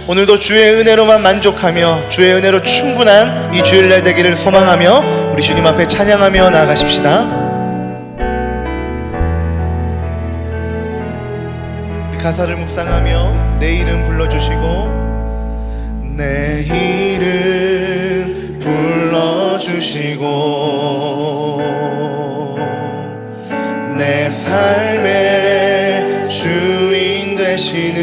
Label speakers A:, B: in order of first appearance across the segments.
A: 오늘도 주의 은혜로만 만족하며 주의 은혜로 충분한 이 주일날 되기를 소망하며 우리 주님 앞에 찬양하며 나아가십시다. 우리 가사를 묵상하며 내 이름 불러주시고 내 이름 불러주시고 내 삶의 주인 되시는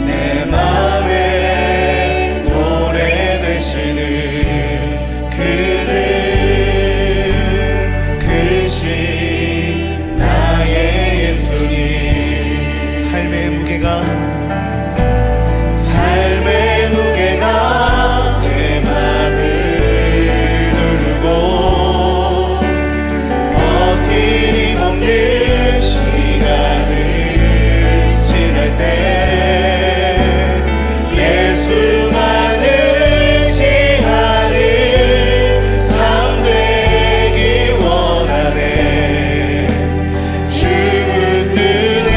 A: 내 맘에 노래 되시는 그는 그신 나의 예수님. 삶의 무게가 내 맘을 누르고 버티림 없는 시간을 지날 때 예수만 의지하는 삶 되기 원하네. 주는 그대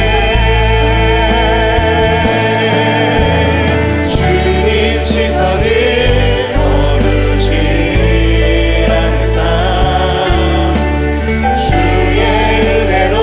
A: 주님 시선을 거두지 않은 삶 주의 은혜로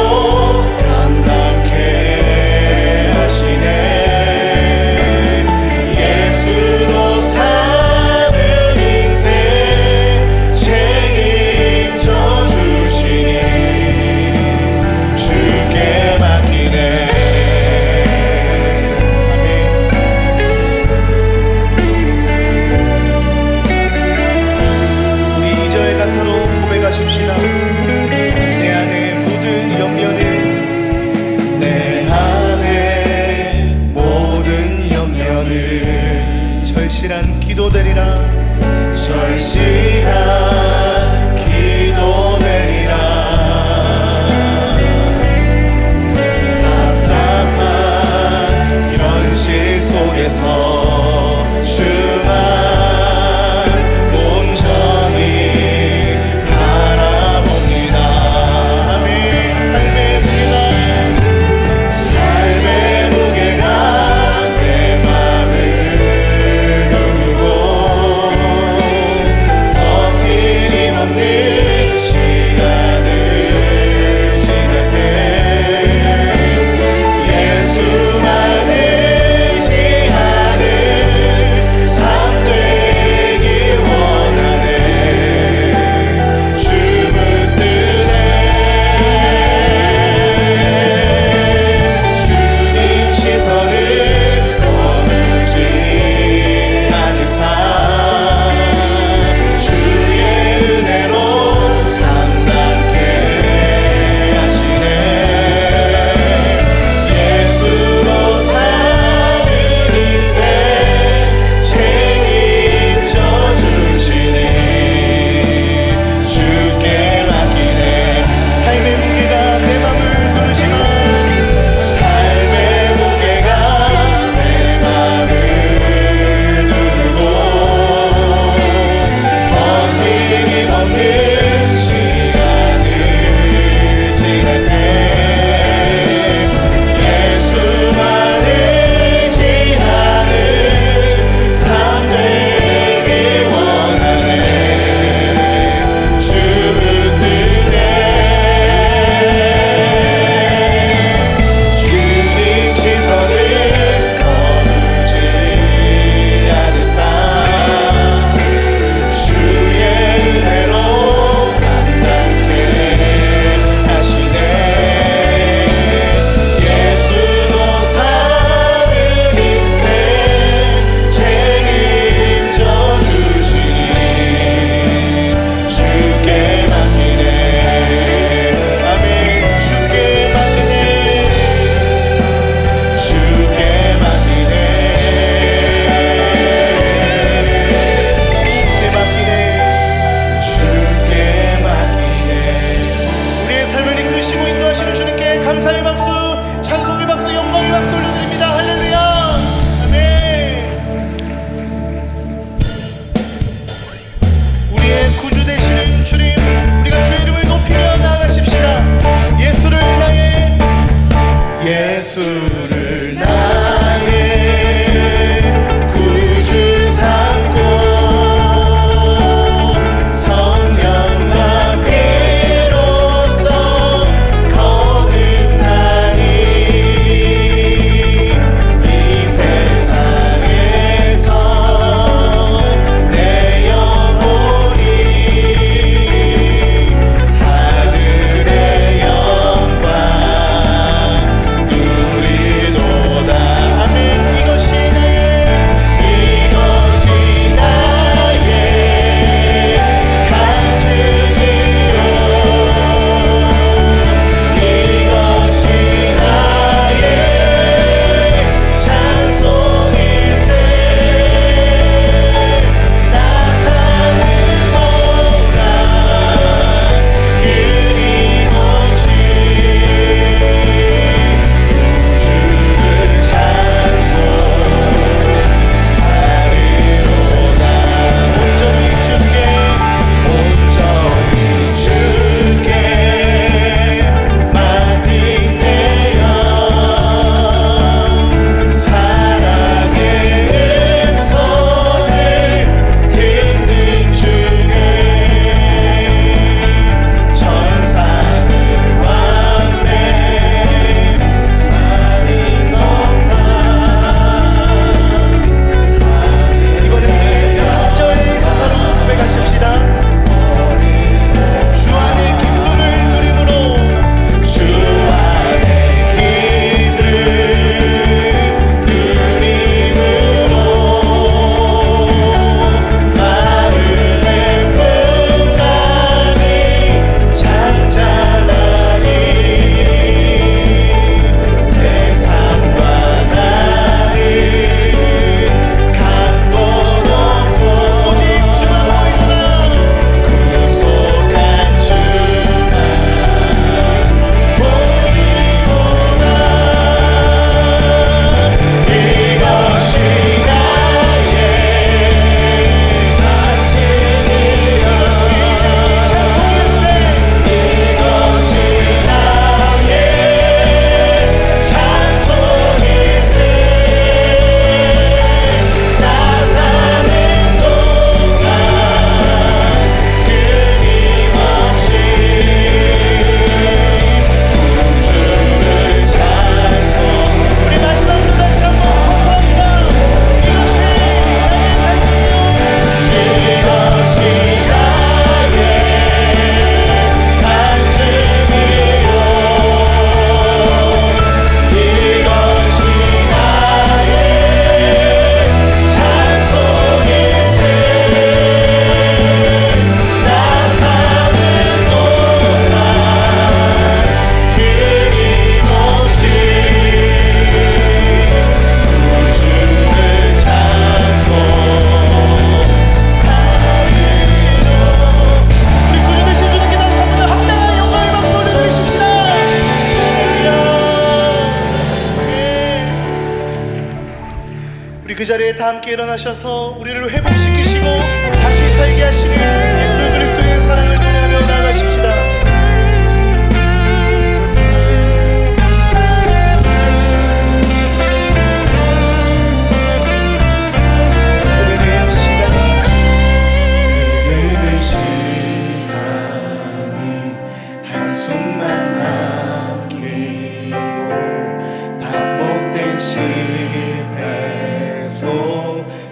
A: 우리 그 자리에 다 함께 일어나셔서 우리를 회복시키시고 다시 살게 하시는 예수 그리스도의 사랑을 노래하며 나아가십시다.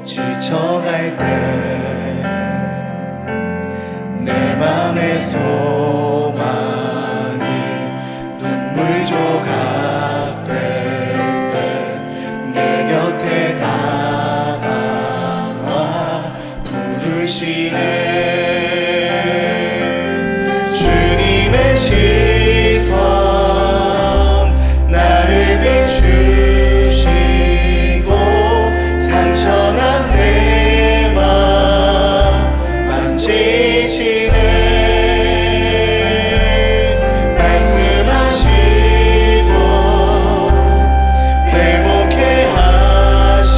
B: 지쳐갈 때 내 맘의 소망이 눈물 조각 될 때 내 곁에 다가와 부르시네. 주님의 시선 나를 비추시고 상처난 내 맘 만지시네. 말씀하시고 회복해 하시네.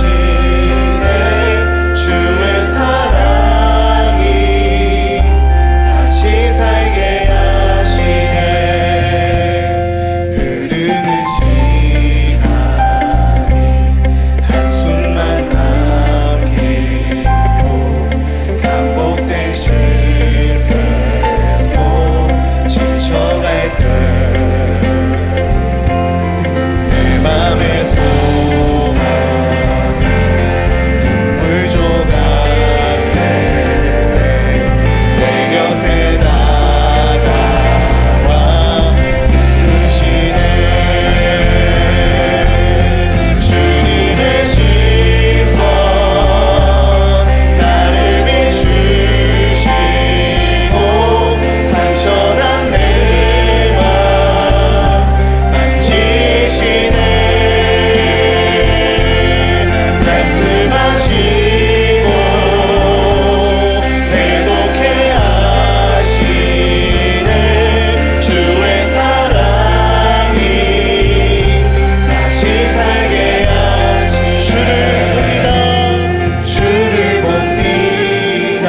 B: 주의 사랑이 다시 살게 하시네. 흐르는 시간이 한숨만 남기고 반복된 실패 속 지쳐갈 때 내 맘의 소망이 눈물 조각 될 때 내 곁에 다가와 부르시네. 주님의 시선 나를 비추시고 상처난 내 맘 만지시네. 말씀하시고 회복해 하시네. 주의 사랑이 다시 살게 하시네. 주를 봅니다.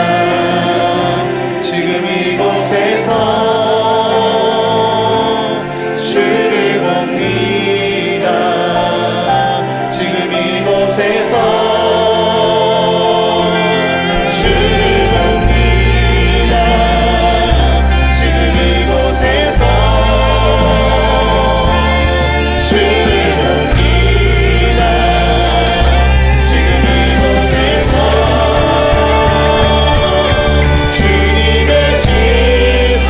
B: 지금 이곳에서 주를 봅니다. 지금 이곳에서 주를 봅니다. 지금 이곳에서 주를 봅니다. 지금 이곳에서 주님의 시선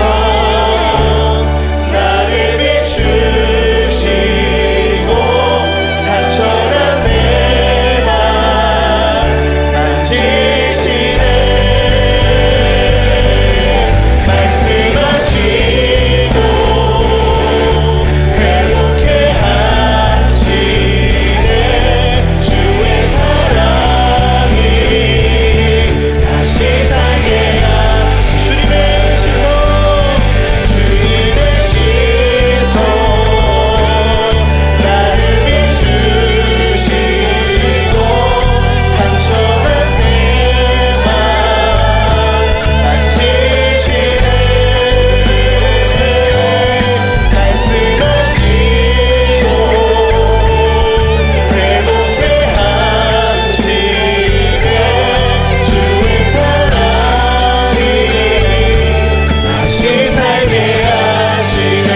B: 나를 비추시고 상처난 내 맘 만지시네. 말씀하시고 회복해 하시네. 주의 사랑이 다시 살게 하시네. 주님의 시선 나를 비추시고 상처난 내 맘 만지시네. 말씀하시고 회복해 하시네. 주의 사랑이 다시 살게 하시네.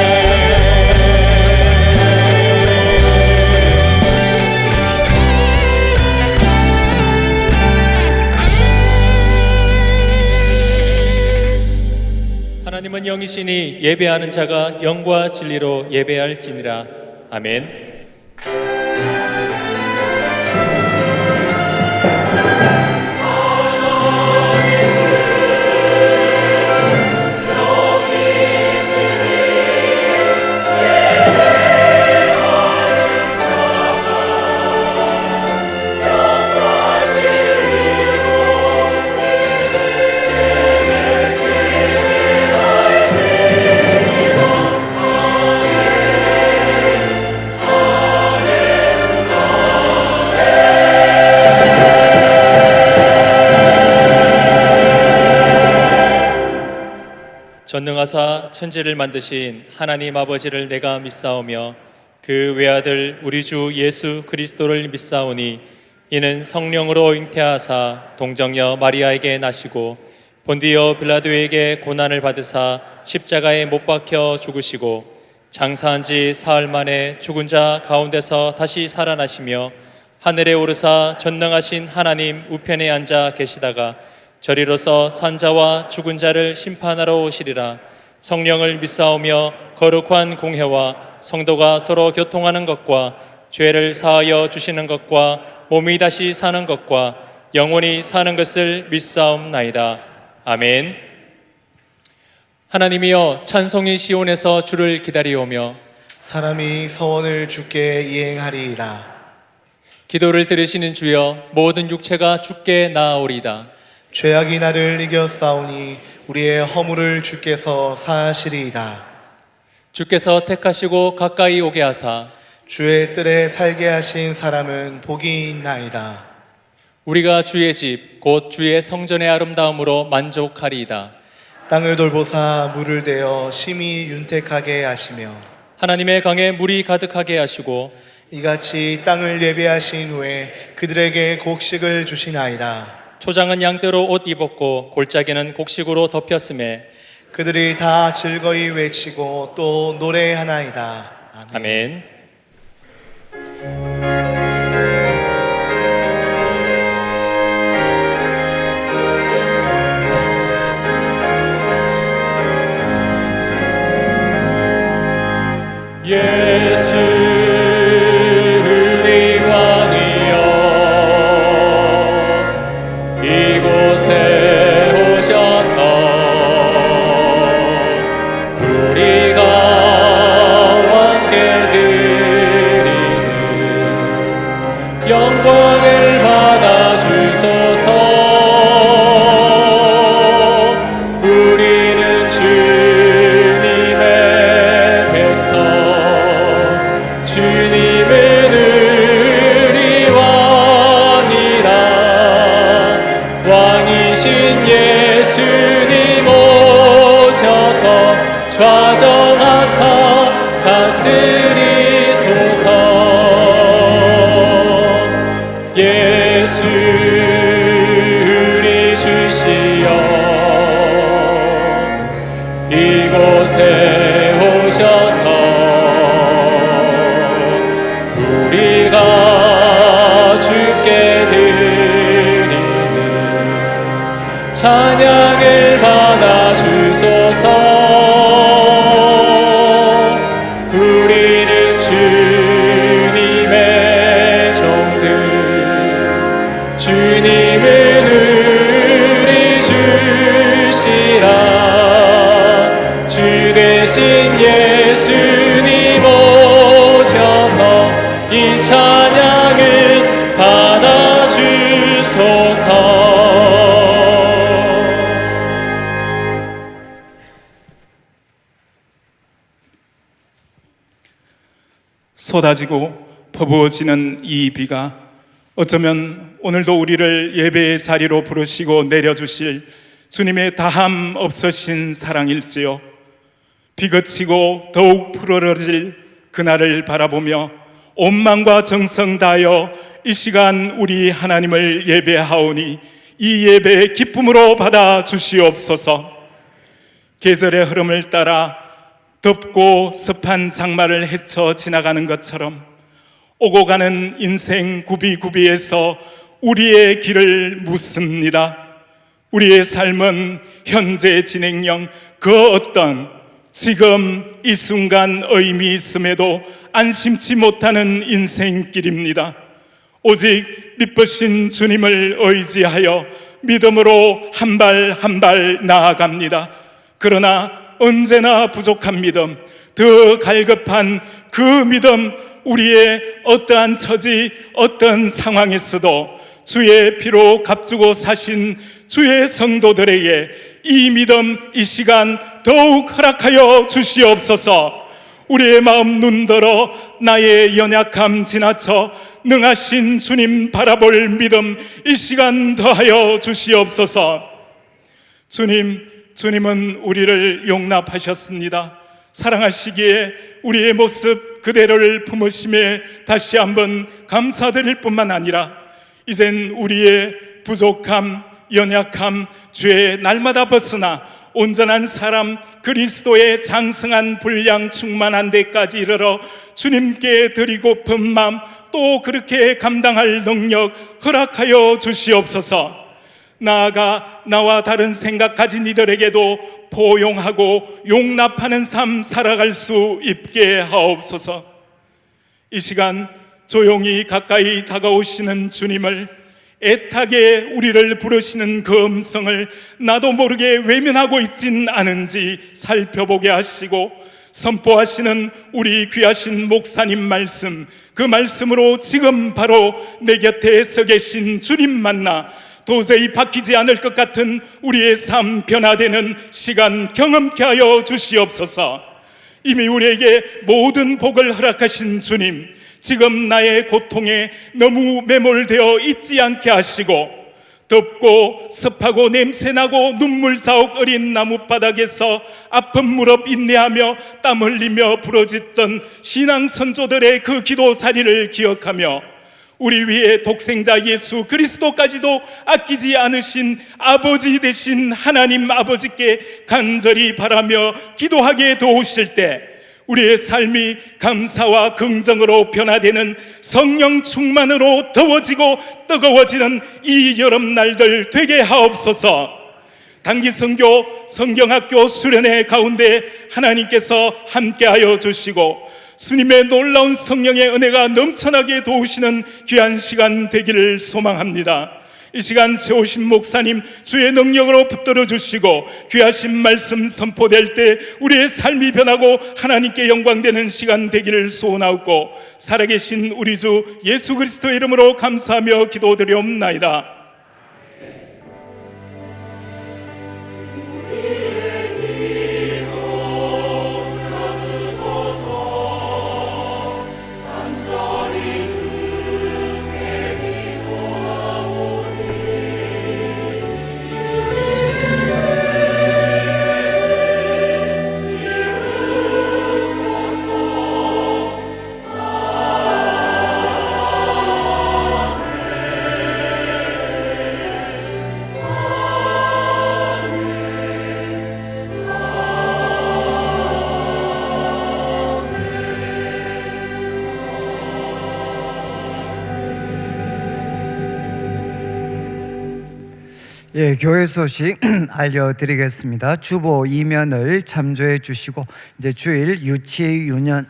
C: 하나님은 영이시니 예배하는 자가 영과 진리로 예배할지니라. 아멘. 전능하사 천지를 만드신 하나님 아버지를 내가 믿사오며 그 외아들 우리 주 예수 그리스도를 믿사오니 이는 성령으로 잉태하사 동정녀 마리아에게 나시고 본디오 빌라도에게 고난을 받으사 십자가에 못 박혀 죽으시고 장사한 지 사흘 만에 죽은 자 가운데서 다시 살아나시며 하늘에 오르사 전능하신 하나님 우편에 앉아 계시다가 저리로서 산자와 죽은 자를 심판하러 오시리라. 성령을 믿사오며 거룩한 공회와 성도가 서로 교통하는 것과 죄를 사하여 주시는 것과 몸이 다시 사는 것과 영원히 사는 것을 믿사옵나이다. 아멘. 하나님이여 찬송이 시온에서 주를 기다리오며
A: 사람이 서원을 주께 이행하리이다.
C: 기도를 들으시는 주여 모든 육체가 주께 나아오리다.
A: 죄악이 나를 이겼사오니 우리의 허물을 주께서 사하시리이다.
C: 주께서 택하시고 가까이 오게 하사
A: 주의 뜰에 살게 하신 사람은 복이 있나이다.
C: 우리가 주의 집 곧 주의 성전의 아름다움으로 만족하리이다.
A: 땅을 돌보사 물을 대어 심히 윤택하게 하시며
C: 하나님의 강에 물이 가득하게 하시고
A: 이같이 땅을 예배하신 후에 그들에게 곡식을 주시나이다.
C: 초장은 양떼로 옷 입었고 골짜기는 곡식으로 덮였음에
A: 그들이 다 즐거이 외치고 또 노래하나이다.
C: 아멘. 예수 우리 왕이여 이곳에 오셔서 우리가 함께 드리는 영광을 받아 주소서. 우리는 주님의 백성 주님은 우리 왕이라. 왕이신 예수님 오셔서 좌정하사 다스리소서. 예수 우리 주시여 이곳에 오셔서 우리가 주께 드리는 찬양을 받아 주소서. 우리는 주님의 종들 주님은 우리 주시라. 주 대신 예수님 오셔서 이 찬양을 받아 주소서.
D: 쏟아지고 퍼부어지는 이 비가 어쩌면 오늘도 우리를 예배의 자리로 부르시고 내려주실 주님의 다함 없으신 사랑일지요. 비 그치고 더욱 푸르러질 그날을 바라보며 온 마음과 정성 다하여 이 시간 우리 하나님을 예배하오니 이 예배의 기쁨으로 받아 주시옵소서. 계절의 흐름을 따라 덥고 습한 장마를 헤쳐 지나가는 것처럼 오고 가는 인생 구비구비에서 우리의 길을 묻습니다. 우리의 삶은 현재 진행형 그 어떤 지금 이 순간 의미 있음에도 안심치 못하는 인생길입니다. 오직 믿으신 주님을 의지하여 믿음으로 한 발 한 발 나아갑니다. 그러나 언제나 부족한 믿음, 더 갈급한 그 믿음, 우리의 어떠한 처지, 어떤 상황에서도 주의 피로 값주고 사신 주의 성도들에게 이 믿음, 이 시간 더욱 허락하여 주시옵소서. 우리의 마음 눈들어 나의 연약함 지나쳐 능하신 주님 바라볼 믿음 이 시간 더하여 주시옵소서. 주님, 주님은 우리를 용납하셨습니다. 사랑하시기에 우리의 모습 그대로를 품으심에 다시 한번 감사드릴 뿐만 아니라 이젠 우리의 부족함, 연약함, 죄 날마다 벗어나 온전한 사람 그리스도의 장성한 분량 충만한 데까지 이르러 주님께 드리고픈 마음 또 그렇게 감당할 능력 허락하여 주시옵소서. 나아가 나와 다른 생각 가진 이들에게도 포용하고 용납하는 삶 살아갈 수 있게 하옵소서. 이 시간 조용히 가까이 다가오시는 주님을, 애타게 우리를 부르시는 그 음성을 나도 모르게 외면하고 있진 않은지 살펴보게 하시고, 선포하시는 우리 귀하신 목사님 말씀, 그 말씀으로 지금 바로 내 곁에 서 계신 주님 만나 도저히 바뀌지 않을 것 같은 우리의 삶 변화되는 시간 경험케 하여 주시옵소서. 이미 우리에게 모든 복을 허락하신 주님, 지금 나의 고통에 너무 매몰되어 있지 않게 하시고, 덥고 습하고 냄새나고 눈물 자욱 어린 나무바닥에서 아픈 무릎 인내하며 땀 흘리며 부러졌던 신앙 선조들의 그 기도 자리를 기억하며 우리 위에 독생자 예수 그리스도까지도 아끼지 않으신 아버지 되신 하나님 아버지께 간절히 바라며 기도하게 도우실 때 우리의 삶이 감사와 긍정으로 변화되는 성령 충만으로 더워지고 뜨거워지는 이 여름날들 되게 하옵소서. 단기선교 성경학교 수련회 가운데 하나님께서 함께하여 주시고 주님의 놀라운 성령의 은혜가 넘쳐나게 도우시는 귀한 시간 되기를 소망합니다. 이 시간 세우신 목사님 주의 능력으로 붙들어 주시고 귀하신 말씀 선포될 때 우리의 삶이 변하고 하나님께 영광되는 시간 되기를 소원하고, 살아계신 우리 주 예수 그리스도의 이름으로 감사하며 기도드리옵나이다.
E: 예, 교회 소식 알려드리겠습니다. 주보 이면을 참조해 주시고 이제 주일 유치유년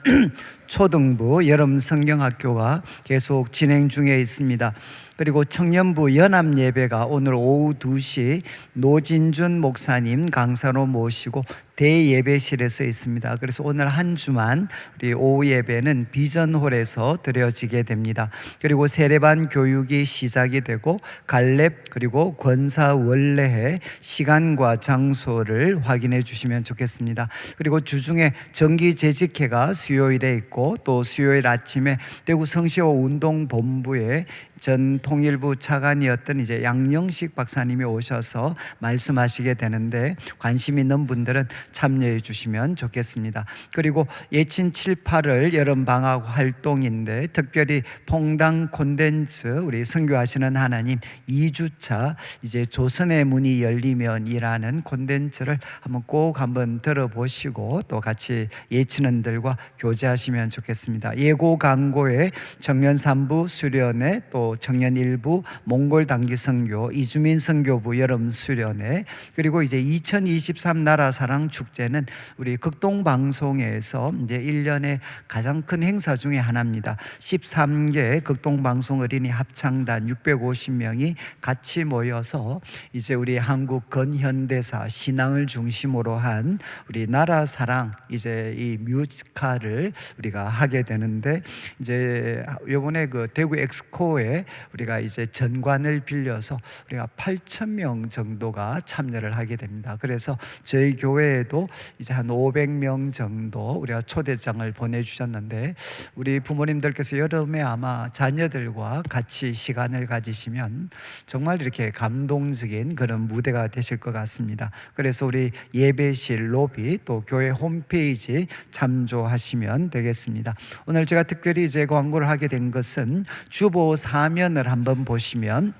E: 초등부 여름 성경학교가 계속 진행 중에 있습니다. 그리고 청년부 연합 예배가 오늘 오후 2시 노진준 목사님 강사로 모시고 대예배실에서 있습니다. 그래서 오늘 한 주만 우리 오후 예배는 비전홀에서 드려지게 됩니다. 그리고 세례반 교육이 시작이 되고 갈렙 그리고 권사 원래회 시간과 장소를 확인해 주시면 좋겠습니다. 그리고 주중에 정기재직회가 수요일에 있고 또 수요일 아침에 대구 성시호 운동본부에 전 통일부 차관이었던 이제 양영식 박사님이 오셔서 말씀하시게 되는데 관심 있는 분들은 참여해 주시면 좋겠습니다. 그리고 예친 7, 8월 여름방학 활동인데 특별히 퐁당 콘텐츠 우리 선교하시는 하나님 2주차 이제 조선의 문이 열리면이라는 콘텐츠를 한번 들어보시고 또 같이 예친원들과 교제하시면 좋겠습니다. 예고 광고에 청년 3부 수련회 또 청년 1부 몽골 단기 선교 이주민 선교부 여름 수련회 그리고 이제 2023 나라 사랑 축제는 우리 극동 방송에서 이제 1년의 가장 큰 행사 중에 하나입니다. 13개 극동 방송 어린이 합창단 650명이 같이 모여서 이제 우리 한국 근현대사 신앙을 중심으로 한 우리 나라 사랑 이제 이 뮤지컬을 우리가 하게 되는데 이제 이번에 그 대구 엑스코에 교회 우리가 이제 전관을 빌려서 우리가 8,000명 정도가 참여를 하게 됩니다. 그래서 저희 교회에도 이제 한 500명 정도 우리가 초대장을 보내주셨는데, 우리 부모님들께서 여름에 아마 자녀들과 같이 시간을 가지시면 정말 이렇게 감동적인 그런 무대가 되실 것 같습니다. 그래서 우리 예배실 로비 또 교회 홈페이지 참조하시면 되겠습니다. 오늘 제가 특별히 이제 광고를 하게 된 것은 주보 사면을 한번 보시면,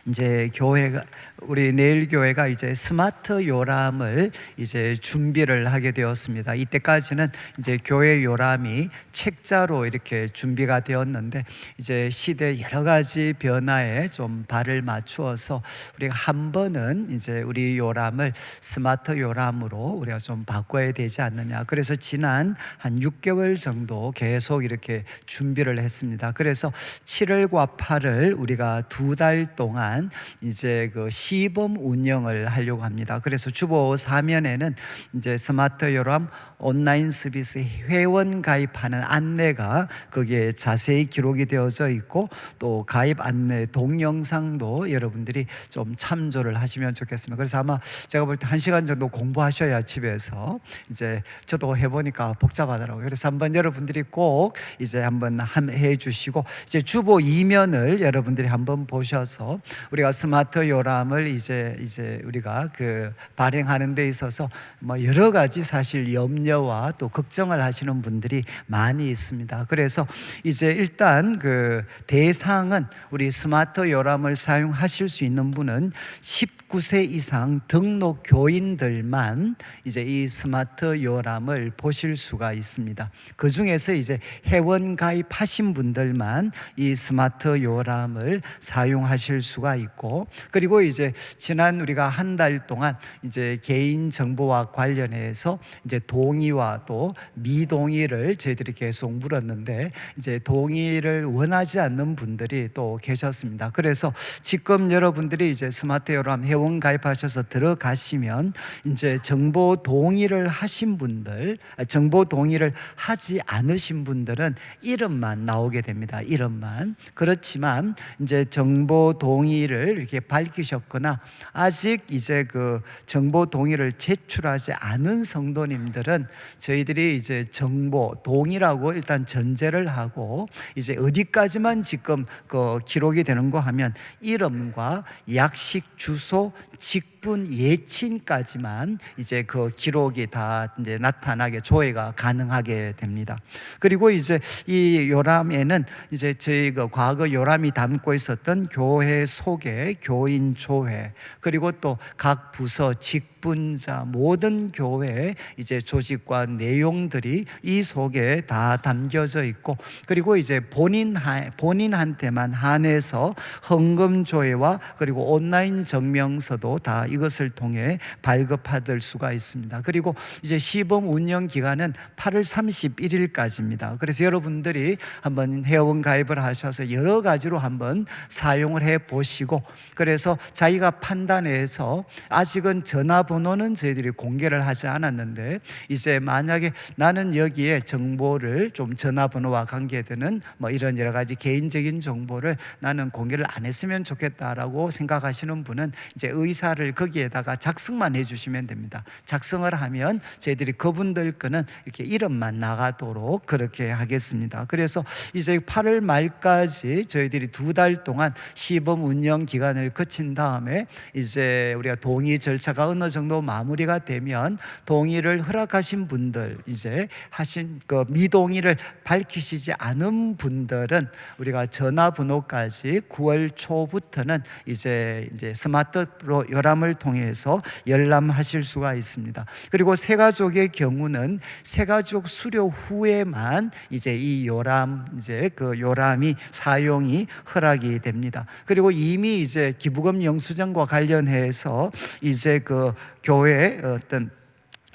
E: 이제 교회가, 우리 내일 교회가 이제 스마트 요람을 이제 준비를 하게 되었습니다. 이때까지는 이제 교회 요람이 책자로 이렇게 준비가 되었는데, 이제 시대 여러 가지 변화에 좀 발을 맞추어서 우리가 한 번은 이제 우리 요람을 스마트 요람으로 우리가 좀 바꿔야 되지 않느냐. 그래서 지난 한 6개월 정도 계속 이렇게 준비를 했습니다. 그래서 7월과 8월 우리가 2달 동안 이제 그 시범 운영을 하려고 합니다. 그래서 주보 사면에는 이제 스마트 요람 온라인 서비스 회원 가입하는 안내가 거기에 자세히 기록이 되어져 있고, 또 가입 안내 동영상도 여러분들이 좀 참조를 하시면 좋겠습니다. 그래서 아마 제가 볼 때 1시간 정도 공부하셔야 집에서, 이제 저도 해보니까 복잡하더라고요. 그래서 한번 여러분들이 꼭 이제 한번 해 주시고, 이제 주보 이면을 여러분들이 한번 보셔서 우리가 스마트 요람을 이제 우리가 그 발행하는 데 있어서 뭐 여러 가지 사실 염려와 또 걱정을 하시는 분들이 많이 있습니다. 그래서 이제 일단 그 대상은 우리 스마트 요람을 사용하실 수 있는 분은 19세 이상 등록 교인들만 이제 이 스마트 요람을 보실 수가 있습니다. 그 중에서 이제 회원 가입하신 분들만 이 스마트 요람을 사용하실 수가 있고, 그리고 이제 지난 우리가 한 달 동안 이제 개인 정보와 관련해서 이제 동의와 또 미동의를 저희들이 계속 물었는데, 이제 동의를 원하지 않는 분들이 또 계셨습니다. 그래서 지금 여러분들이 이제 스마트 요람 회원 가입하셔서 들어가시면 이제 정보 동의를 하신 분들, 정보 동의를 하지 않으신 분들은 이름만 나오게 됩니다. 이름만. 그렇지만 이제 정보 동의를 이렇게 밝히셨거나 아직 이제 그 정보 동의를 제출하지 않은 성도님들은 저희들이 이제 정보 동의라고 일단 전제를 하고, 이제 어디까지만 지금 그 기록이 되는가 하면 이름과 약식 주소, 직분, 예친까지만 이제 그 기록이 다 이제 나타나게 조회가 가능하게 됩니다. 그리고 이제 이 요람에는 이제 저희 그 과거 요람이 담고 있었던 교회 소개, 교인 조회, 그리고 또 각 부서 직분자 모든 교회 이제 조직과 내용들이 이 속에 다 담겨져 있고, 그리고 이제 본인한테만 한해서 헌금 조회와 그리고 온라인 증명서도 다 이것을 통해 발급받을 수가 있습니다. 그리고 이제 시범 운영 기간은 8월 31일까지입니다. 그래서 여러분들이 한번 회원 가입을 하셔서 여러 가지로 한번 사용을 해 보시고, 그래서 자기가 판단해서, 아직은 전화번호는 저희들이 공개를 하지 않았는데, 이제 만약에 나는 여기에 정보를 좀 전화번호와 관계되는 뭐 이런 여러 가지 개인적인 정보를 나는 공개를 안 했으면 좋겠다라고 생각하시는 분은 이제 의사를 거기에다가 작성만 해주시면 됩니다. 작성을 하면 저희들이 그분들 거는 이렇게 이름만 나가도록 그렇게 하겠습니다. 그래서 이제 8월 말까지 저희들이 2달 동안 시범 운영 기간을 거친 다음에 이제 우리가 동의 절차가 어느 정도 마무리가 되면 동의를 허락하신 분들, 이제 하신 그 미동의를 밝히시지 않은 분들은 우리가 전화번호까지 9월 초부터는 이제 스마트로 요람을 통해서 열람하실 수가 있습니다. 그리고 새가족의 경우는 새가족 수료 후에만 이제 이 요람, 이제 그 요람이 사용이 허락이 됩니다. 그리고 이미 이제 기부금 영수증과 관련해서 이제 그 교회 어떤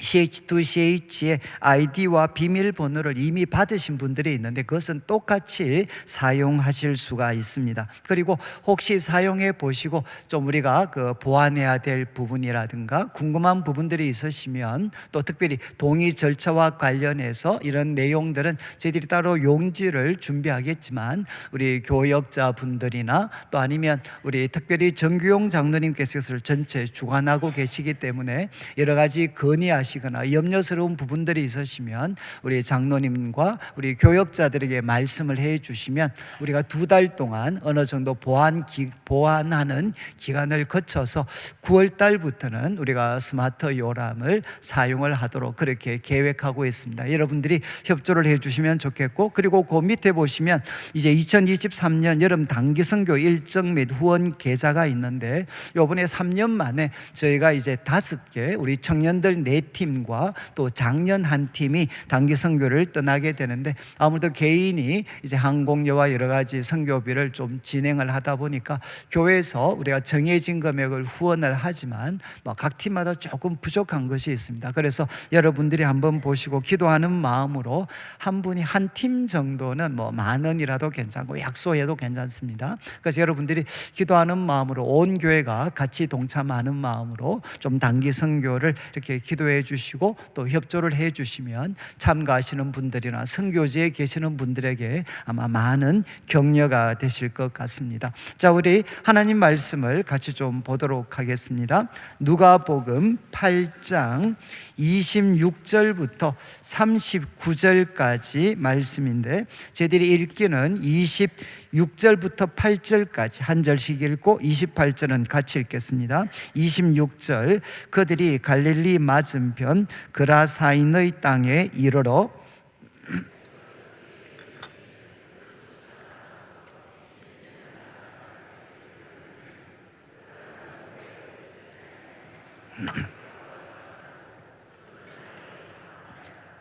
E: CH2CH의 아이디와 비밀번호를 이미 받으신 분들이 있는데 그것은 똑같이 사용하실 수가 있습니다. 그리고 혹시 사용해 보시고 좀 우리가 그 보완해야 될 부분이라든가 궁금한 부분들이 있으시면 또 특별히 동의 절차와 관련해서 이런 내용들은 저희들이 따로 용지를 준비하겠지만 우리 교역자분들이나 또 아니면 우리 특별히 정규용 장로님께서 이것을 전체 주관하고 계시기 때문에 여러 가지 건의하시거나 염려스러운 부분들이 있으시면 우리 장로님과 우리 교역자들에게 말씀을 해 주시면 우리가 2달 동안 어느 정도 보완하는 기간을 거쳐서 9월 달부터는 우리가 스마트 요람을 사용을 하도록 그렇게 계획하고 있습니다. 여러분들이 협조를 해 주시면 좋겠고, 그리고 그 밑에 보시면 이제 2023년 여름 단기 선교 일정 및 후원 계좌가 있는데 요번에 3년 만에 저희가 이제 5개 우리 청년들 4팀과 또 작년 한 팀이 단기 선교를 떠나게 되는데 아무래도 개인이 이제 항공료와 여러 가지 선교비를 좀 진행을 하다 보니까 교회에서 우리가 정해진 금액을 후원을 하지만 각 팀마다 조금 부족한 것이 있습니다. 그래서 여러분들이 한번 보시고 기도하는 마음으로 한 분이 한 팀 정도는 뭐 10,000원이라도 괜찮고 약소해도 괜찮습니다. 그래서 여러분들이 기도하는 마음으로 온 교회가 같이 동참하는 마음으로 좀 단기 선교를 이렇게 기도해 주시고 또 협조를 해 주시면 참가하시는 분들이나 선교지에 계시는 분들에게 아마 많은 격려가 되실 것 같습니다. 자, 우리 하나님 말씀을 같이 좀 보도록 하겠습니다. 누가복음 8장 26절부터 39절까지 말씀인데 저희들이 읽기는 26절부터 8절까지 한 절씩 읽고 28절은 같이 읽겠습니다. 26절, 그들이 갈릴리 맞은편 그라사인의 땅에 이르러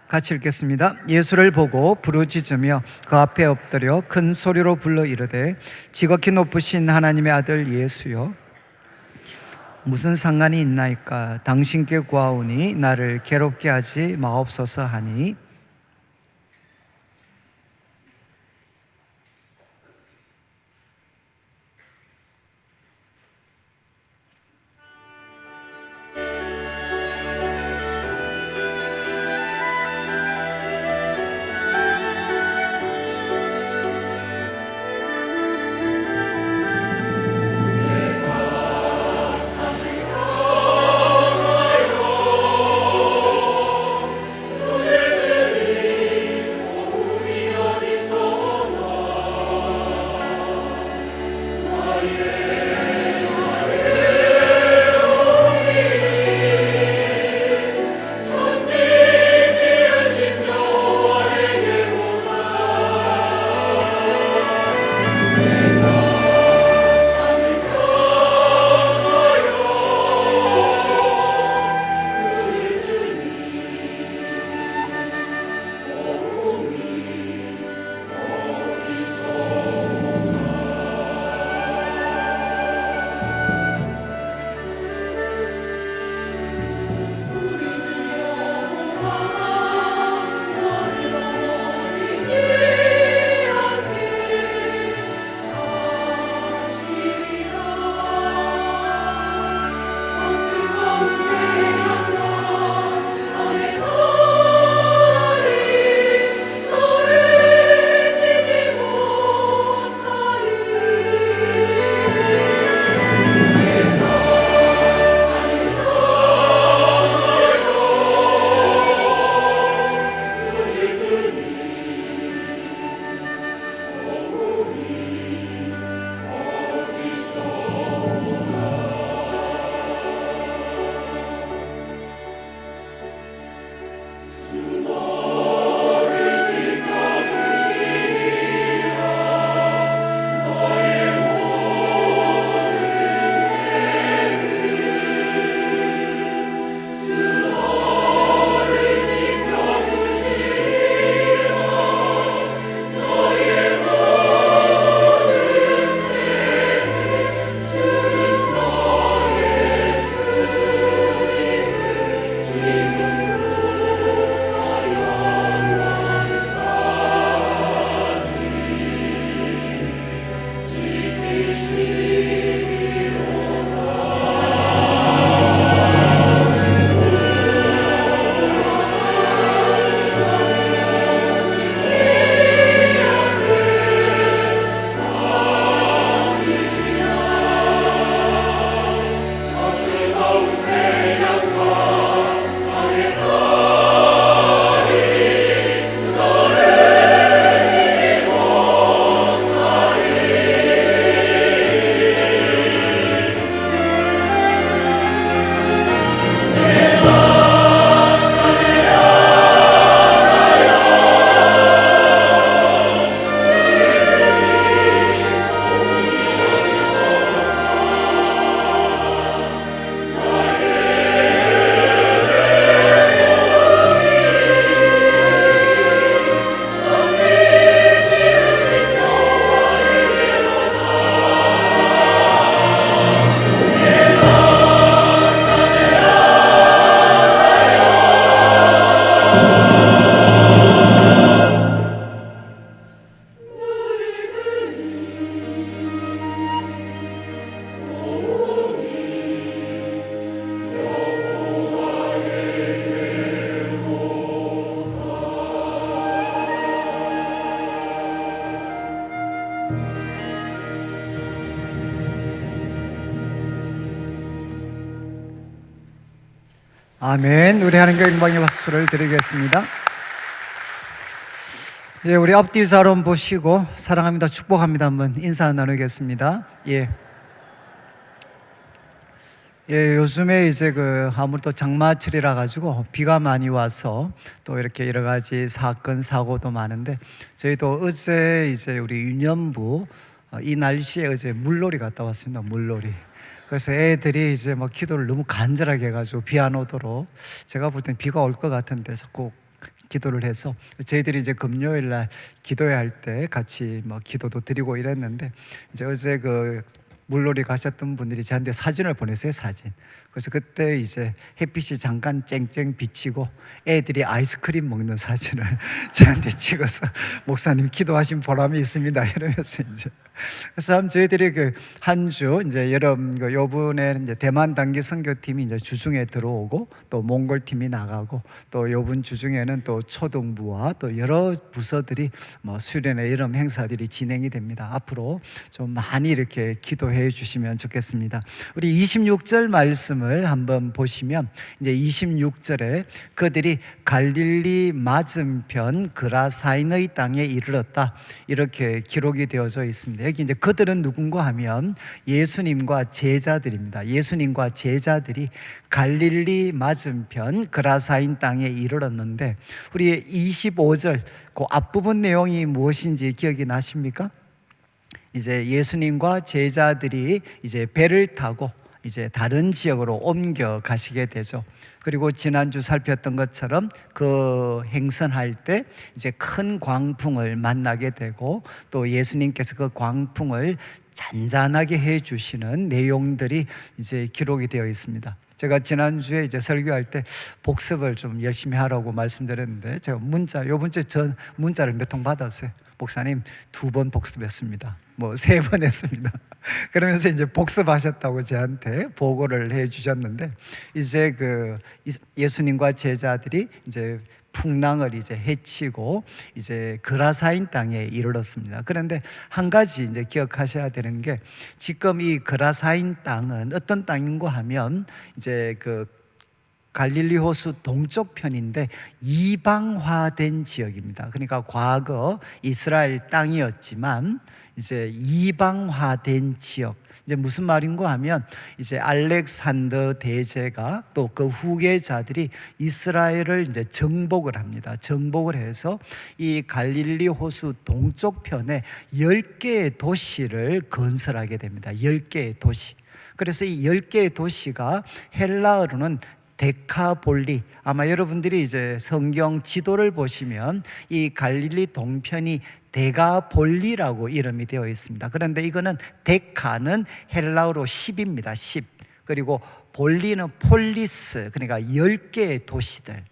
E: 같이 읽겠습니다. 예수를 보고 부르짖으며 그 앞에 엎드려 큰 소리로 불러 이르되 지극히 높으신 하나님의 아들 예수여, 무슨 상관이 있나이까? 당신께 구하오니 나를 괴롭게 하지 마옵소서 하니 아멘. 우리 하나님께 영광의 박수를 드리겠습니다. 예, 우리 앞뒤 사람 보시고 사랑합니다, 축복합니다 한번 인사 나누겠습니다. 예. 예, 요즘에 이제 아무래도 장마철이라 가지고 비가 많이 와서 또 이렇게 여러 가지 사건 사고도 많은데, 저희도 어제 이제 우리 유년부 이 날씨에 어제 물놀이 갔다 왔습니다. 물놀이. 그래서 애들이 이제 막 기도를 너무 간절하게 해가지고 비 안 오도록, 제가 볼 땐 비가 올 것 같은데 자꾸 기도를 해서 저희들이 이제 금요일 날 기도회 할 때 같이 뭐 기도도 드리고 이랬는데, 이제 어제 물놀이 가셨던 분들이 저한테 사진을 보내세요, 사진. 그래서 그때 이제 햇빛이 잠깐 쨍쨍 비치고 애들이 아이스크림 먹는 사진을 저한테 찍어서 목사님 기도하신 보람이 있습니다 이러면서 이제. 그래서 참 저희들이 한 주 이제 여름 요번에 이제 대만 단기 선교팀이 이제 주중에 들어오고 또 몽골 팀이 나가고 또 요번 주중에는 또 초등부와 또 여러 부서들이 뭐 수련회 여름 행사들이 진행이 됩니다. 앞으로 좀 많이 이렇게 기도해 주시면 좋겠습니다. 우리 26절 말씀을 한번 보시면 이제 26절에 그들이 갈릴리 맞은편 그라사인의 땅에 이르렀다 이렇게 기록이 되어져 있습니다. 여기 이제 그들은 누군가 하면 예수님과 제자들입니다. 예수님과 제자들이 갈릴리 맞은편 그라사인 땅에 이르렀는데, 우리 25절 그 앞부분 내용이 무엇인지 기억이 나십니까? 이제 예수님과 제자들이 이제 배를 타고 이제 다른 지역으로 옮겨 가시게 되죠. 그리고 지난주 살폈던 것처럼 그 행선할 때 이제 큰 광풍을 만나게 되고, 또 예수님께서 그 광풍을 잔잔하게 해 주시는 내용들이 이제 기록이 되어 있습니다. 제가 지난주에 이제 설교할 때 복습을 좀 열심히 하라고 말씀드렸는데, 제가 요번 주에 전 문자를 몇 통 받았어요. 목사님 2번 복습했습니다. 뭐 3번 했습니다. 그러면서 이제 복습하셨다고 저한테 보고를 해 주셨는데, 이제 예수님과 제자들이 이제 풍랑을 이제 헤치고 이제 그라사인 땅에 이르렀습니다. 그런데 한 가지 이제 기억하셔야 되는 게, 지금 이 그라사인 땅은 어떤 땅인가 하면 이제 갈릴리 호수 동쪽 편인데 이방화된 지역입니다. 그러니까 과거 이스라엘 땅이었지만 이제 이방화된 지역. 이제 무슨 말인가 하면, 이제 알렉산더 대제가 또 그 후계자들이 이스라엘을 이제 정복을 합니다. 정복을 해서 이 갈릴리 호수 동쪽 편에 10개의 도시를 건설하게 됩니다. 10개의 도시. 그래서 이 10개의 도시가 헬라어로는 데카볼리, 아마 여러분들이 이제 성경 지도를 보시면 이 갈릴리 동편이 데가볼리라고 이름이 되어 있습니다. 그런데 이거는 데카는 헬라어로 10입니다. 10. 그리고 볼리는 폴리스, 그러니까 10개의 도시들.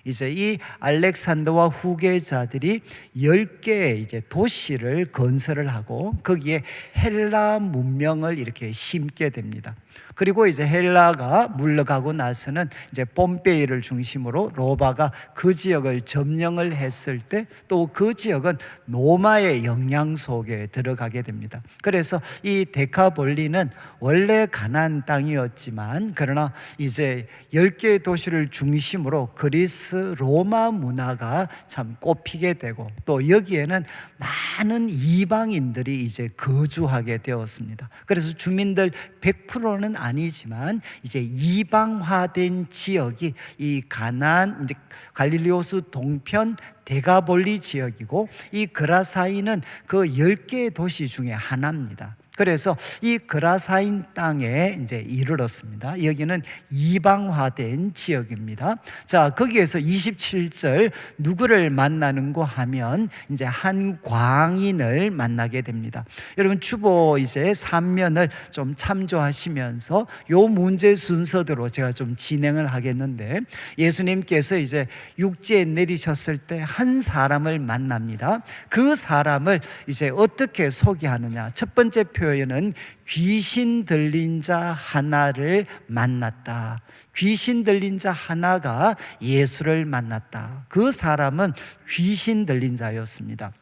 E: 이제 이 알렉산더와 후계자들이 10개의 이제 도시를 건설을 하고 거기에 헬라 문명을 이렇게 심게 됩니다. 그리고 이제 헬라가 물러가고 나서는 이제 폼페이를 중심으로 로마가 그 지역을 점령을 했을 때 또 그 지역은 로마의 영향 속에 들어가게 됩니다. 그래서 이 데카볼리는 원래 가나안 땅이었지만, 그러나 이제 10개의 도시를 중심으로 그리스 로마 문화가 참 꽃피게 되고, 또 여기에는 많은 이방인들이 이제 거주하게 되었습니다. 그래서 주민들 100%는 아니지만 이제 이방화된 지역이 이 가나안, 이제 갈릴리 호수 동편 데가볼리 지역이고, 이 그라사인은 그 10개의 도시 중에 하나입니다. 그래서 이 그라사인 땅에 이제 이르렀습니다. 여기는 이방화된 지역입니다. 자, 거기에서 27절 누구를 만나는고 하면 이제 한 광인을 만나게 됩니다. 여러분 주보 이제 3면을 좀 참조하시면서 요 문제 순서대로 제가 좀 진행을 하겠는데, 예수님께서 이제 육지에 내리셨을 때 한 사람을 만납니다. 그 사람을 이제 어떻게 소개하느냐? 첫 번째 표현은 귀신 들린 자 하나를 만났다. 귀신 들린 자 하나가 예수를 만났다. 그 사람은 귀신 들린 자였습니다.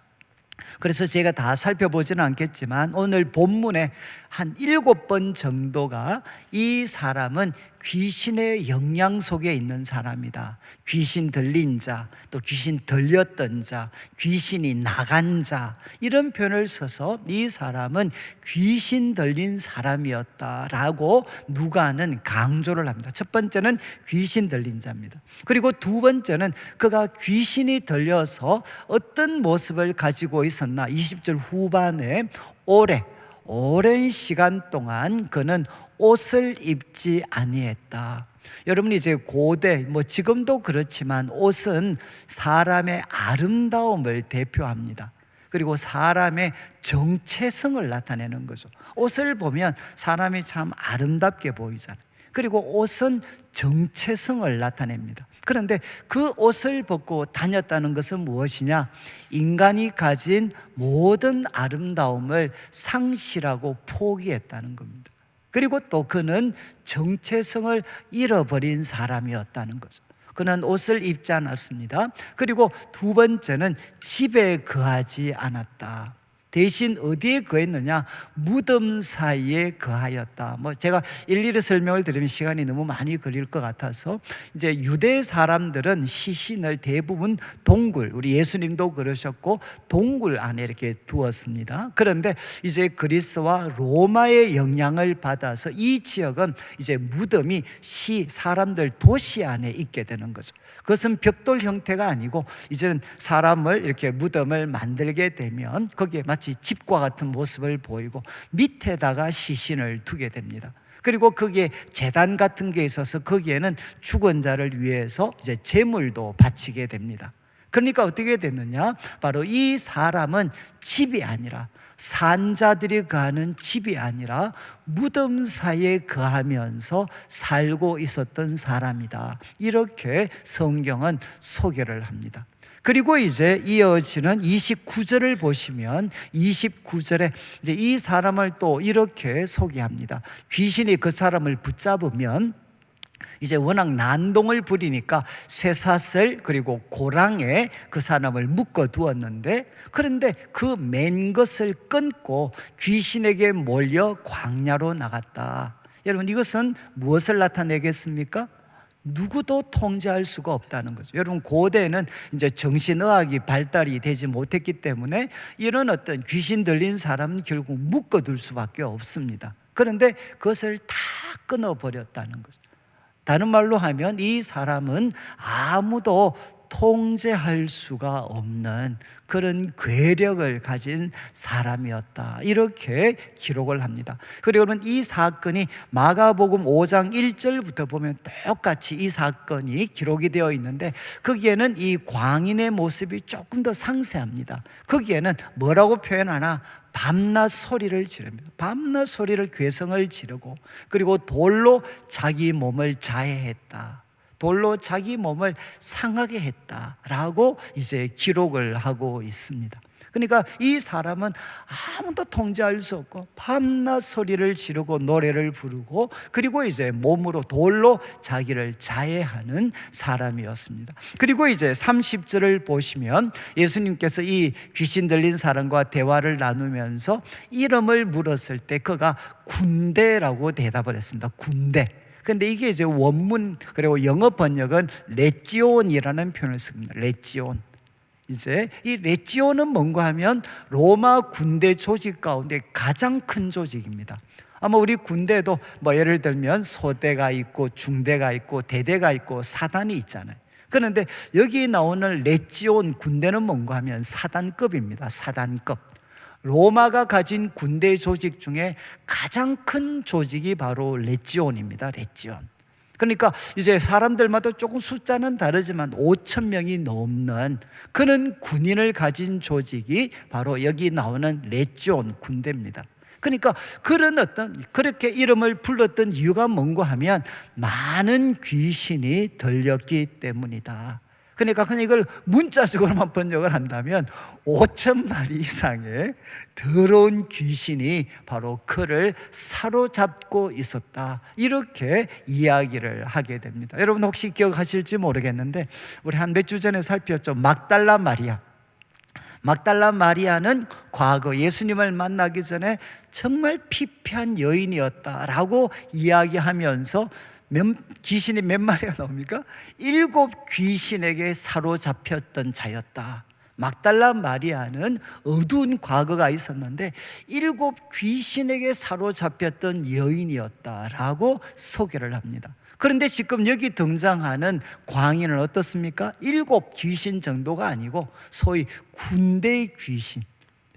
E: 그래서 제가 다 살펴보지는 않겠지만 오늘 본문에 한 7번 정도가 이 사람은 귀신의 영향 속에 있는 사람이다. 귀신 들린 자, 또 귀신 들렸던 자, 귀신이 나간 자, 이런 표현을 써서 이 사람은 귀신 들린 사람이었다라고 누가는 강조를 합니다. 첫 번째는 귀신 들린 자입니다. 그리고 두 번째는 그가 귀신이 들려서 어떤 모습을 가지고 있었나. 20절 후반에 오랜 시간 동안 그는 옷을 입지 아니했다. 여러분, 이제 고대, 지금도 그렇지만 옷은 사람의 아름다움을 대표합니다. 그리고 사람의 정체성을 나타내는 거죠. 옷을 보면 사람이 참 아름답게 보이잖아요. 그리고 옷은 정체성을 나타냅니다. 그런데 그 옷을 벗고 다녔다는 것은 무엇이냐? 인간이 가진 모든 아름다움을 상실하고 포기했다는 겁니다. 그리고 또 그는 정체성을 잃어버린 사람이었다는 거죠. 그는 옷을 입지 않았습니다. 그리고 두 번째는 집에 거하지 않았다. 대신 어디에 거했느냐? 무덤 사이에 거하였다. 제가 일일이 설명을 드리면 시간이 너무 많이 걸릴 것 같아서, 이제 유대 사람들은 시신을 대부분 동굴, 우리 예수님도 그러셨고 동굴 안에 이렇게 두었습니다. 그런데 이제 그리스와 로마의 영향을 받아서 이 지역은 이제 무덤이 사람들 도시 안에 있게 되는 거죠. 그것은 벽돌 형태가 아니고 이제는 사람을 이렇게 무덤을 만들게 되면 거기에 마치 집과 같은 모습을 보이고 밑에다가 시신을 두게 됩니다. 그리고 거기에 제단 같은 게 있어서 거기에는 죽은 자를 위해서 이제 제물도 바치게 됩니다. 그러니까 어떻게 됐느냐? 바로 이 사람은 집이 아니라, 산자들이 거하는 집이 아니라 무덤 사이에 거하면서 살고 있었던 사람이다. 이렇게 성경은 소개를 합니다. 그리고 이제 이어지는 29절을 보시면 29절에 이제 이 사람을 또 이렇게 소개합니다. 귀신이 그 사람을 붙잡으면 이제 워낙 난동을 부리니까 쇠사슬 그리고 고랑에 그 사람을 묶어 두었는데, 그런데 그 맨 것을 끊고 귀신에게 몰려 광야로 나갔다. 여러분, 이것은 무엇을 나타내겠습니까? 누구도 통제할 수가 없다는 거죠. 여러분, 고대는 이제 정신의학이 발달이 되지 못했기 때문에 이런 어떤 귀신 들린 사람은 결국 묶어둘 수밖에 없습니다. 그런데 그것을 다 끊어버렸다는 거죠. 다른 말로 하면 이 사람은 아무도 통제할 수가 없는 그런 괴력을 가진 사람이었다. 이렇게 기록을 합니다. 그리고 여러분, 이 사건이 마가복음 5장 1절부터 보면 똑같이 이 사건이 기록이 되어 있는데, 거기에는 이 광인의 모습이 조금 더 상세합니다. 거기에는 뭐라고 표현하나? 밤낮 소리를 지릅니다. 밤낮 소리를 괴성을 지르고, 그리고 돌로 자기 몸을 자해했다. 돌로 자기 몸을 상하게 했다라고 이제 기록을 하고 있습니다. 그러니까 이 사람은 아무도 통제할 수 없고 밤낮 소리를 지르고 노래를 부르고, 그리고 이제 몸으로 돌로 자기를 자해하는 사람이었습니다. 그리고 이제 30절을 보시면 예수님께서 이 귀신 들린 사람과 대화를 나누면서 이름을 물었을 때 그가 군대라고 대답을 했습니다. 군대. 근데 이게 이제 원문, 그리고 영어 번역은 레지온이라는 표현을 씁니다. 레지온. 이제 이 레지온은 뭔가 하면 로마 군대 조직 가운데 가장 큰 조직입니다. 아마 우리 군대도 예를 들면 소대가 있고 중대가 있고 대대가 있고 사단이 있잖아요. 그런데 여기 나오는 레지온 군대는 뭔가 하면 사단급입니다. 사단급. 로마가 가진 군대 조직 중에 가장 큰 조직이 바로 레지온입니다. 레지온. 그러니까 이제 사람들마다 조금 숫자는 다르지만 5,000명이 넘는 그런 군인을 가진 조직이 바로 여기 나오는 레지온 군대입니다. 그러니까 그렇게 이름을 불렀던 이유가 뭔가 하면 많은 귀신이 들렸기 때문이다. 그러니까 그냥 이걸 문자적으로만 번역을 한다면 5,000마리 이상의 더러운 귀신이 바로 그를 사로잡고 있었다. 이렇게 이야기를 하게 됩니다. 여러분 혹시 기억하실지 모르겠는데 우리 한 몇 주 전에 살폈죠. 막달라 마리아. 막달라 마리아는 과거 예수님을 만나기 전에 정말 피폐한 여인이었다라고 이야기하면서 귀신이 몇 마리가 나옵니까? 7 귀신에게 사로잡혔던 자였다. 막달라 마리아는 어두운 과거가 있었는데 7 귀신에게 사로잡혔던 여인이었다라고 소개를 합니다. 그런데 지금 여기 등장하는 광인은 어떻습니까? 7 귀신 정도가 아니고 소위 군대의 귀신.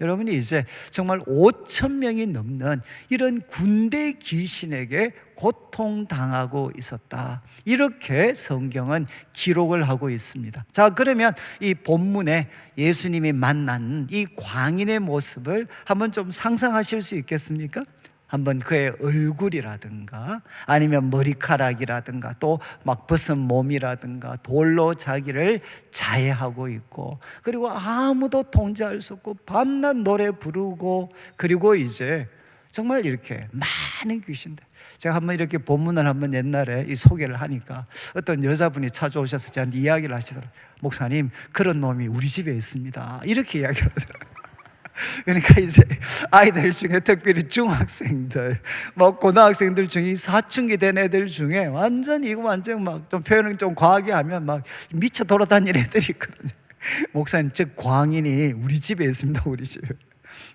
E: 여러분이 이제 정말 5,000명이 넘는 이런 군대 귀신에게 고통당하고 있었다. 이렇게 성경은 기록을 하고 있습니다. 자, 그러면 이 본문에 예수님이 만난 이 광인의 모습을 한번 좀 상상하실 수 있겠습니까? 한번 그의 얼굴이라든가 아니면 머리카락이라든가 또 막 벗은 몸이라든가 돌로 자기를 자해하고 있고, 그리고 아무도 통제할 수 없고 밤낮 노래 부르고, 그리고 이제 정말 이렇게 많은 귀신들. 제가 한번 이렇게 본문을 한번 옛날에 이 소개를 하니까 어떤 여자분이 찾아오셔서 저한테 이야기를 하시더라고요. 목사님, 그런 놈이 우리 집에 있습니다. 이렇게 이야기를 하더라고요. 그러니까 이제 아이들 중에 특별히 중학생들, 뭐 고등학생들 중에 사춘기 된 애들 중에 완전 이거 완전 막 좀 표현을 좀 과하게 하면 막 미쳐 돌아다니는 애들이 있거든요. 목사님, 즉 광인이 우리 집에 있습니다. 우리 집에.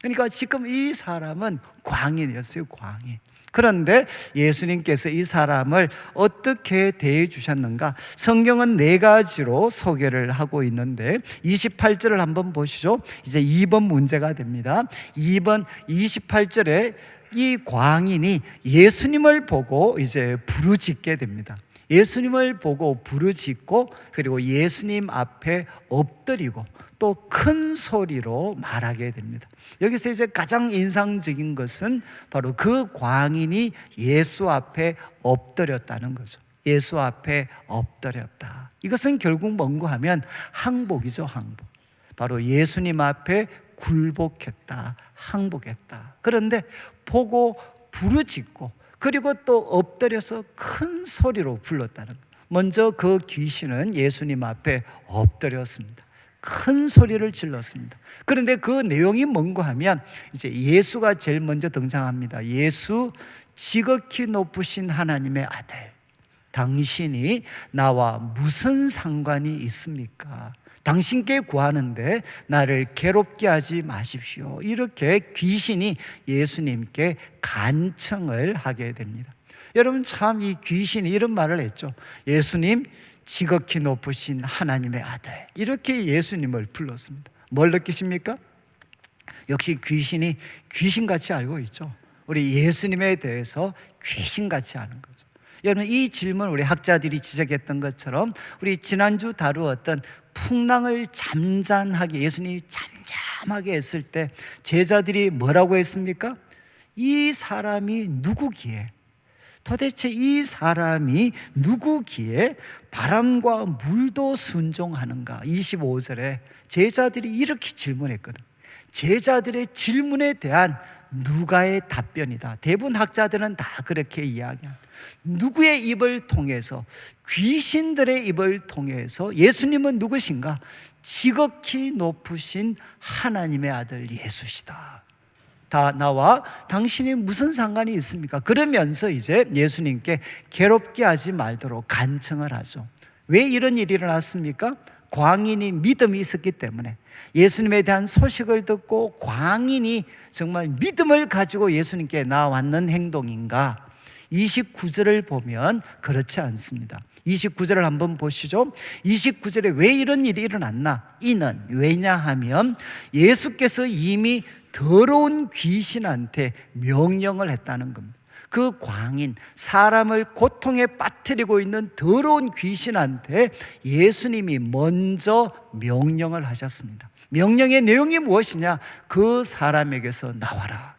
E: 그러니까 지금 이 사람은 광인이었어요. 광인. 그런데 예수님께서 이 사람을 어떻게 대해 주셨는가? 성경은 4가지로 소개를 하고 있는데 28절을 한번 보시죠. 이제 2번 문제가 됩니다. 2번 28절에 이 광인이 예수님을 보고 이제 부르짖게 됩니다. 예수님을 보고 부르짖고, 그리고 예수님 앞에 엎드리고 또 큰 소리로 말하게 됩니다. 여기서 이제 가장 인상적인 것은 바로 그 광인이 예수 앞에 엎드렸다는 거죠. 예수 앞에 엎드렸다. 이것은 결국 뭔가 하면 항복이죠. 항복. 바로 예수님 앞에 굴복했다, 항복했다. 그런데 보고 부르짖고, 그리고 또 엎드려서 큰 소리로 불렀다는 거예요. 먼저 그 귀신은 예수님 앞에 엎드렸습니다. 큰 소리를 질렀습니다. 그런데 그 내용이 뭔가 하면 이제 예수가 제일 먼저 등장합니다. 예수, 지극히 높으신 하나님의 아들, 당신이 나와 무슨 상관이 있습니까? 당신께 구하는데 나를 괴롭게 하지 마십시오. 이렇게 귀신이 예수님께 간청을 하게 됩니다. 여러분, 참 이 귀신이 이런 말을 했죠. 예수님, 지극히 높으신 하나님의 아들. 이렇게 예수님을 불렀습니다. 뭘 느끼십니까? 역시 귀신이 귀신같이 알고 있죠. 우리 예수님에 대해서 귀신같이 아는 거죠. 여러분, 이 질문 우리 학자들이 지적했던 것처럼 우리 지난주 다루었던 풍랑을 잠잠하게, 예수님이 잠잠하게 했을 때 제자들이 뭐라고 했습니까? 이 사람이 누구기에, 도대체 이 사람이 누구기에 바람과 물도 순종하는가? 25절에 제자들이 이렇게 질문했거든. 제자들의 질문에 대한 누가의 답변이다. 대부분 학자들은 다 그렇게 이야기합니다. 누구의 입을 통해서, 귀신들의 입을 통해서 예수님은 누구신가? 지극히 높으신 하나님의 아들 예수시다. 다 나와 당신이 무슨 상관이 있습니까? 그러면서 이제 예수님께 괴롭게 하지 말도록 간청을 하죠. 왜 이런 일이 일어났습니까? 광인이 믿음이 있었기 때문에, 예수님에 대한 소식을 듣고 광인이 정말 믿음을 가지고 예수님께 나왔는 행동인가? 29절을 보면 그렇지 않습니다. 29절을 한번 보시죠. 29절에 왜 이런 일이 일어났나? 이는 왜냐하면 예수께서 이미 더러운 귀신한테 명령을 했다는 겁니다. 그 광인, 사람을 고통에 빠뜨리고 있는 더러운 귀신한테 예수님이 먼저 명령을 하셨습니다. 명령의 내용이 무엇이냐? 그 사람에게서 나와라.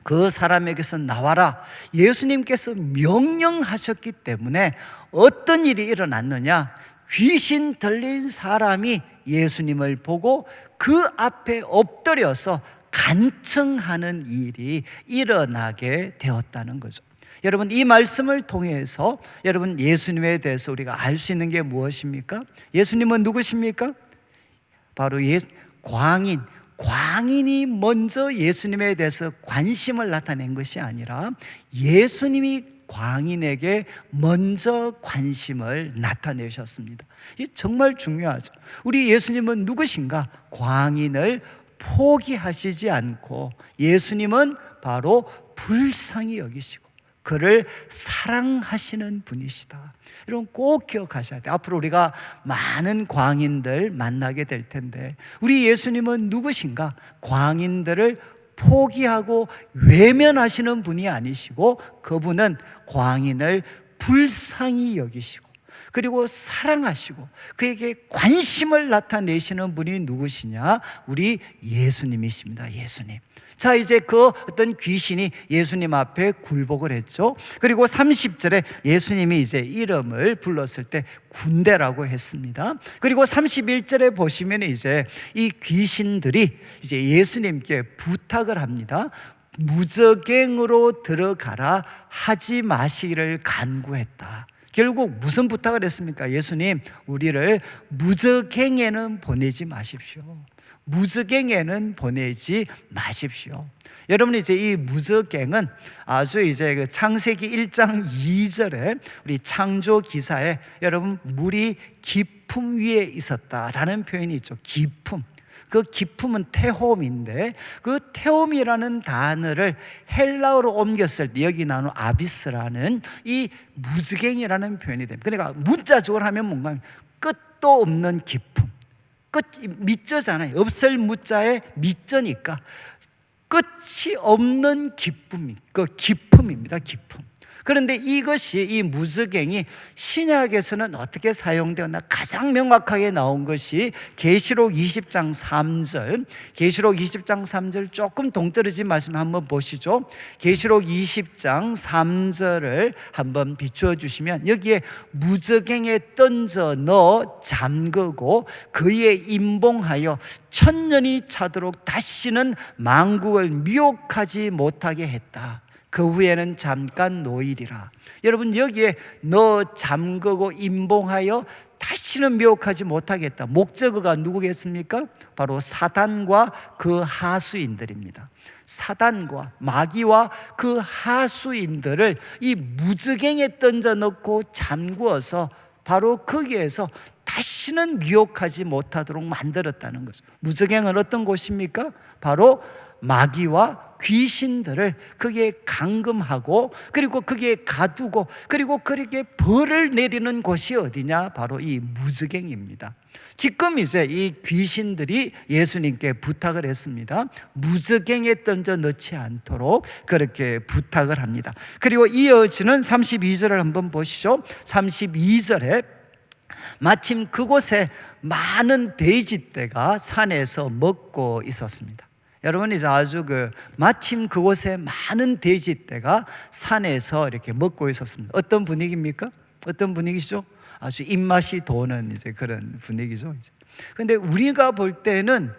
E: 그 사람에게서 나와라. 예수님께서 명령하셨기 때문에 어떤 일이 일어났느냐? 귀신 들린 사람이 예수님을 보고 그 앞에 엎드려서 간청하는 일이 일어나게 되었다는 거죠. 여러분, 이 말씀을 통해서 여러분, 예수님에 대해서 우리가 알 수 있는 게 무엇입니까? 예수님은 누구십니까? 바로 광인이 먼저 예수님에 대해서 관심을 나타낸 것이 아니라 예수님이 광인에게 먼저 관심을 나타내셨습니다. 이게 정말 중요하죠. 우리 예수님은 누구신가? 광인을 포기하시지 않고 예수님은 바로 불쌍히 여기시고 그를 사랑하시는 분이시다. 여러분 꼭 기억하셔야 돼요. 앞으로 우리가 많은 광인들 만나게 될 텐데 우리 예수님은 누구신가? 광인들을 포기하고 외면하시는 분이 아니시고 그분은 광인을 불쌍히 여기시고 그리고 사랑하시고 그에게 관심을 나타내시는 분이 누구시냐? 우리 예수님이십니다. 예수님. 자, 이제 그 어떤 귀신이 예수님 앞에 굴복을 했죠. 그리고 30절에 예수님이 이제 이름을 불렀을 때 군대라고 했습니다. 그리고 31절에 보시면 이제 이 귀신들이 이제 예수님께 부탁을 합니다. 무저갱으로 들어가라 하지 마시기를 간구했다. 결국 무슨 부탁을 했습니까? 예수님, 우리를 무저갱에는 보내지 마십시오. 무저갱에는 보내지 마십시오. 여러분 이제 이 무저갱은 아주 이제 그 창세기 1장 2절에 우리 창조 기사에 여러분 물이 깊음 위에 있었다라는 표현이 있죠. 깊음. 그 깊음은 테홈인데 그 테홈이라는 단어를 헬라어로 옮겼을 때 여기 나오는 아비스라는 이 무저갱이라는 표현이 됩니다. 그러니까 문자적으로 하면 뭔가 끝도 없는 깊음. 끝 밑저잖아요. 없을 무자에 밑저니까 끝이 없는 기쁨이 그 기쁨입니다. 기쁨. 그런데 이것이 이 무저갱이 신약에서는 어떻게 사용되었나 가장 명확하게 나온 것이 계시록 20장 3절. 계시록 20장 3절 조금 동떨어진 말씀 한번 보시죠. 계시록 20장 3절을 한번 비추어 주시면 여기에 무저갱에 던져 넣어 잠그고 그의 임봉하여 천년이 차도록 다시는 만국을 미혹하지 못하게 했다. 그 후에는 잠깐 노일이라. 여러분 여기에 너 잠그고 임봉하여 다시는 미혹하지 못하겠다. 목적어가 누구겠습니까? 바로 사단과 그 하수인들입니다. 사단과 마귀와 그 하수인들을 이 무저갱에 던져 넣고 잠구어서 바로 거기에서 다시는 미혹하지 못하도록 만들었다는 거죠. 무저갱은 어떤 곳입니까? 바로 마귀와 귀신들을 거기에 감금하고 그리고 거기에 가두고 그리고 그렇게 벌을 내리는 곳이 어디냐? 바로 이 무저갱입니다. 지금 이제 이 귀신들이 예수님께 부탁을 했습니다. 무저갱에 던져 넣지 않도록 그렇게 부탁을 합니다. 그리고 이어지는 32절을 한번 보시죠. 32절에 마침 그곳에 많은 돼지떼가 산에서 먹고 있었습니다. 여러분 이제 아주 마침 그곳에 많은 돼지떼가 산에서 이렇게 먹고 있었습니다. 어떤 분위기입니까? 어떤 분위기죠? 아주 입맛이 도는 이제 그런 분위기죠. 그런데 우리가 볼 때는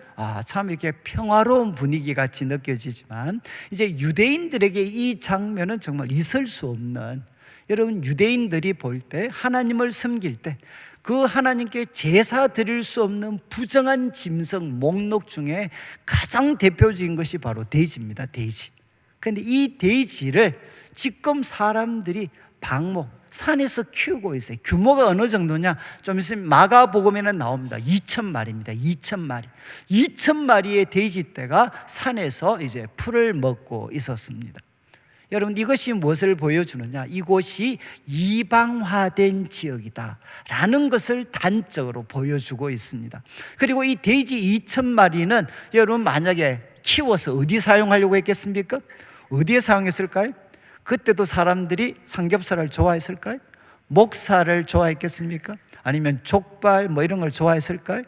E: 참 이렇게 평화로운 분위기 같이 느껴지지만 이제 유대인들에게 이 장면은 정말 있을 수 없는, 여러분 유대인들이 볼 때 하나님을 섬길 때 그 하나님께 제사 드릴 수 없는 부정한 짐승 목록 중에 가장 대표적인 것이 바로 돼지입니다. 돼지. 그런데 이 돼지를 지금 사람들이 방목 산에서 키우고 있어요. 규모가 어느 정도냐? 좀 있으면 마가복음에는 나옵니다. 2,000마리입니다. 2,000마리. 2,000마리의 돼지떼가 산에서 이제 풀을 먹고 있었습니다. 여러분 이것이 무엇을 보여주느냐? 이곳이 이방화된 지역이다 라는 것을 단적으로 보여주고 있습니다. 그리고 이 돼지 2,000마리는 여러분 만약에 키워서 어디 사용하려고 했겠습니까? 어디에 사용했을까요? 그때도 사람들이 삼겹살을 좋아했을까요? 목살을 좋아했겠습니까? 아니면 족발 뭐 이런 걸 좋아했을까요?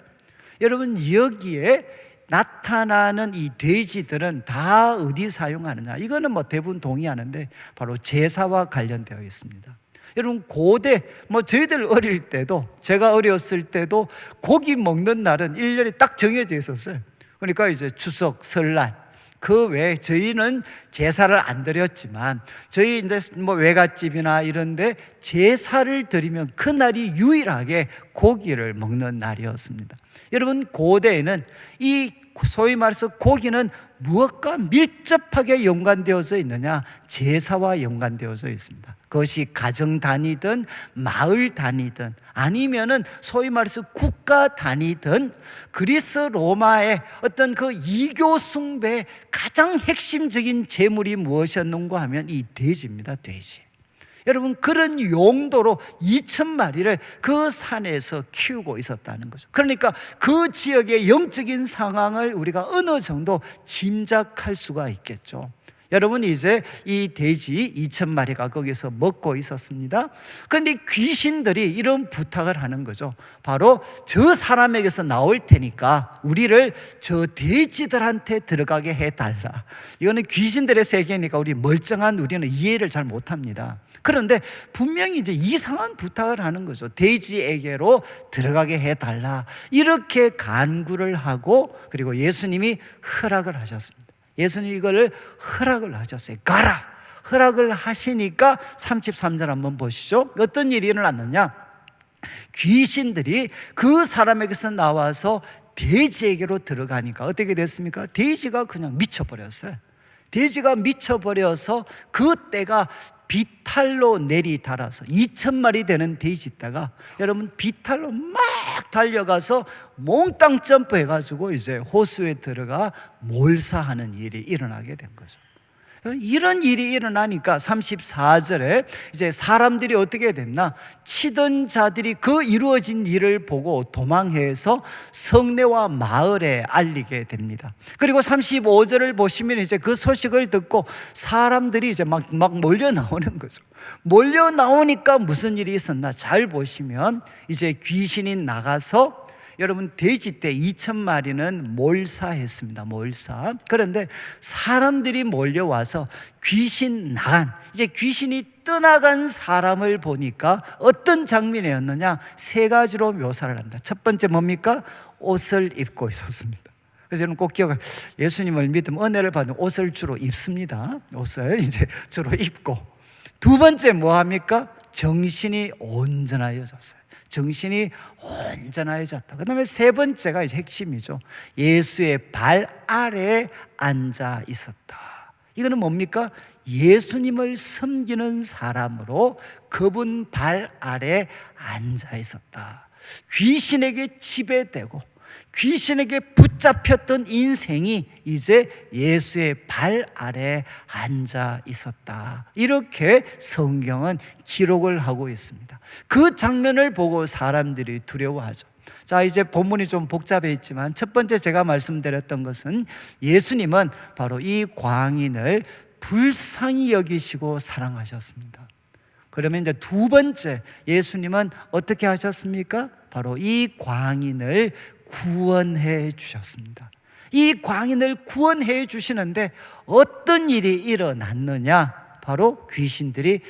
E: 여러분 여기에 나타나는 이 돼지들은 다 어디 사용하느냐? 이거는 뭐 대부분 동의하는데 바로 제사와 관련되어 있습니다. 여러분 고대 저희들 어릴 때도, 제가 어렸을 때도 고기 먹는 날은 1년이 딱 정해져 있었어요. 그러니까 이제 추석, 설날 그 외에 저희는 제사를 안 드렸지만 저희 이제 외갓집이나 이런데 제사를 드리면 그날이 유일하게 고기를 먹는 날이었습니다. 여러분 고대에는 이 소위 말해서 고기는 무엇과 밀접하게 연관되어져 있느냐? 제사와 연관되어져 있습니다. 그것이 가정 단위든 마을 단위든 아니면은 소위 말해서 국가 단위든 그리스 로마의 어떤 그 이교 숭배의 가장 핵심적인 제물이 무엇이었는가 하면 이 돼지입니다. 돼지. 여러분, 그런 용도로 2,000마리를 그 산에서 키우고 있었다는 거죠. 그러니까 그 지역의 영적인 상황을 우리가 어느 정도 짐작할 수가 있겠죠. 여러분, 이제 이 돼지 2,000마리가 거기서 먹고 있었습니다. 그런데 귀신들이 이런 부탁을 하는 거죠. 바로 저 사람에게서 나올 테니까 우리를 저 돼지들한테 들어가게 해달라. 이거는 귀신들의 세계니까 우리 멀쩡한 우리는 이해를 잘 못합니다. 그런데 분명히 이제 이상한 부탁을 하는 거죠. 돼지에게로 들어가게 해달라. 이렇게 간구를 하고, 그리고 예수님이 허락을 하셨습니다. 예수님이 이거를 허락을 하셨어요. 가라! 허락을 하시니까 33절 한번 보시죠. 어떤 일이 일어났느냐? 귀신들이 그 사람에게서 나와서 돼지에게로 들어가니까 어떻게 됐습니까? 돼지가 그냥 미쳐버렸어요. 돼지가 미쳐버려서 그 떼가 비탈로 내리달아서 2,000마리 되는 돼지 떼가 여러분 비탈로 막 달려가서 몽땅 점프해가지고 이제 호수에 들어가 몰사하는 일이 일어나게 된 거죠. 이런 일이 일어나니까 34절에 이제 사람들이 어떻게 됐나? 치던 자들이 그 이루어진 일을 보고 도망해서 성내와 마을에 알리게 됩니다. 그리고 35절을 보시면 이제 그 소식을 듣고 사람들이 이제 막 몰려 나오는 거죠. 몰려 나오니까 무슨 일이 있었나? 잘 보시면 이제 귀신이 나가서 여러분 돼지떼 2,000마리는 몰사했습니다. 몰사. 그런데 사람들이 몰려와서 귀신 나간, 이제 귀신이 떠나간 사람을 보니까 어떤 장면이었느냐? 세 가지로 묘사를 합니다. 첫 번째 뭡니까? 옷을 입고 있었습니다. 그래서 저는 꼭 기억해요. 예수님을 믿으면 은혜를 받는 옷을 주로 입습니다. 옷을 이제 주로 입고. 두 번째 뭐 합니까? 정신이 온전하여졌어요. 정신이 온전하여졌다. 그 다음에 세 번째가 이제 핵심이죠. 예수의 발 아래에 앉아 있었다. 이거는 뭡니까? 예수님을 섬기는 사람으로 그분 발 아래에 앉아 있었다. 귀신에게 지배되고 귀신에게 붙잡혔던 인생이 이제 예수의 발 아래에 앉아 있었다. 이렇게 성경은 기록을 하고 있습니다. 그 장면을 보고 사람들이 두려워하죠. 자, 이제 본문이 좀 복잡했지만 첫 번째 제가 말씀드렸던 것은 예수님은 바로 이 광인을 불쌍히 여기시고 사랑하셨습니다. 그러면 이제 두 번째, 예수님은 어떻게 하셨습니까? 바로 이 광인을 구원해 주셨습니다. 이 광인을 구원해 주시는데 어떤 일이 일어났느냐? 바로 귀신들이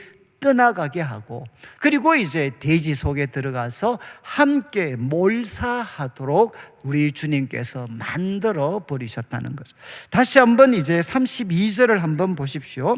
E: 떠나가게 하고, 그리고 이제 돼지 속에 들어가서 함께 몰사하도록 우리 주님께서 만들어 버리셨다는 거죠. 다시 한번 이제 32절을 한번 보십시오.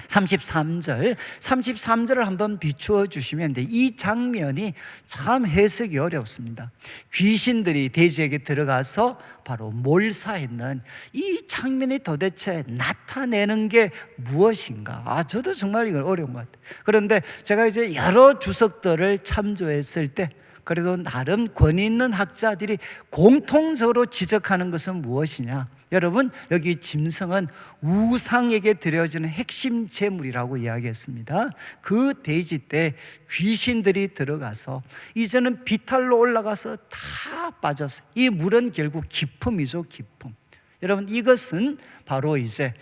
E: 33절을 한번 비추어 주시면 이 장면이 참 해석이 어렵습니다. 귀신들이 돼지에게 들어가서 바로 몰사했는 이 장면이 도대체 나타내는 게 무엇인가? 저도 정말 이건 어려운 것 같아요. 그런데 제가 이제 여러 주석들을 참조했을 때 그래도 나름 권위 있는 학자들이 공통적으로 지적하는 것은 무엇이냐? 여러분, 여기 짐승은 우상에게 드려지는 핵심 제물이라고 이야기했습니다. 그 돼지 때 귀신들이 들어가서 이제는 비탈로 올라가서 다 빠졌어요. 이 물은 결국 기품이죠, 기품. 여러분, 이것은 바로 이제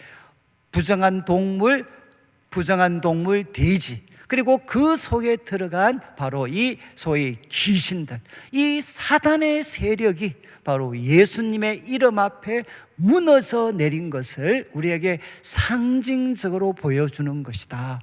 E: 부정한 동물 돼지, 그리고 그 속에 들어간 바로 이 소위 귀신들, 이 사단의 세력이 바로 예수님의 이름 앞에 무너져 내린 것을 우리에게 상징적으로 보여주는 것이다.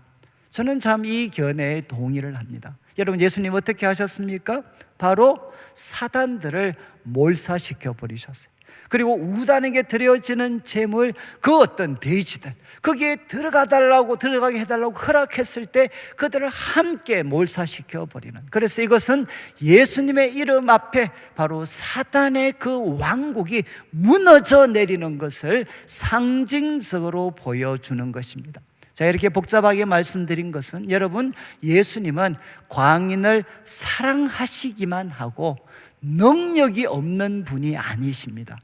E: 저는 참 이 견해에 동의를 합니다. 여러분, 예수님 어떻게 하셨습니까? 바로 사단들을 몰사시켜 버리셨어요. 그리고 우단에게 드려지는 제물, 그 어떤 돼지들, 거기에 들어가게 해달라고 허락했을 때 그들을 함께 몰사시켜 버리는, 그래서 이것은 예수님의 이름 앞에 바로 사단의 그 왕국이 무너져 내리는 것을 상징적으로 보여주는 것입니다. 자, 이렇게 복잡하게 말씀드린 것은, 여러분, 예수님은 광인을 사랑하시기만 하고 능력이 없는 분이 아니십니다.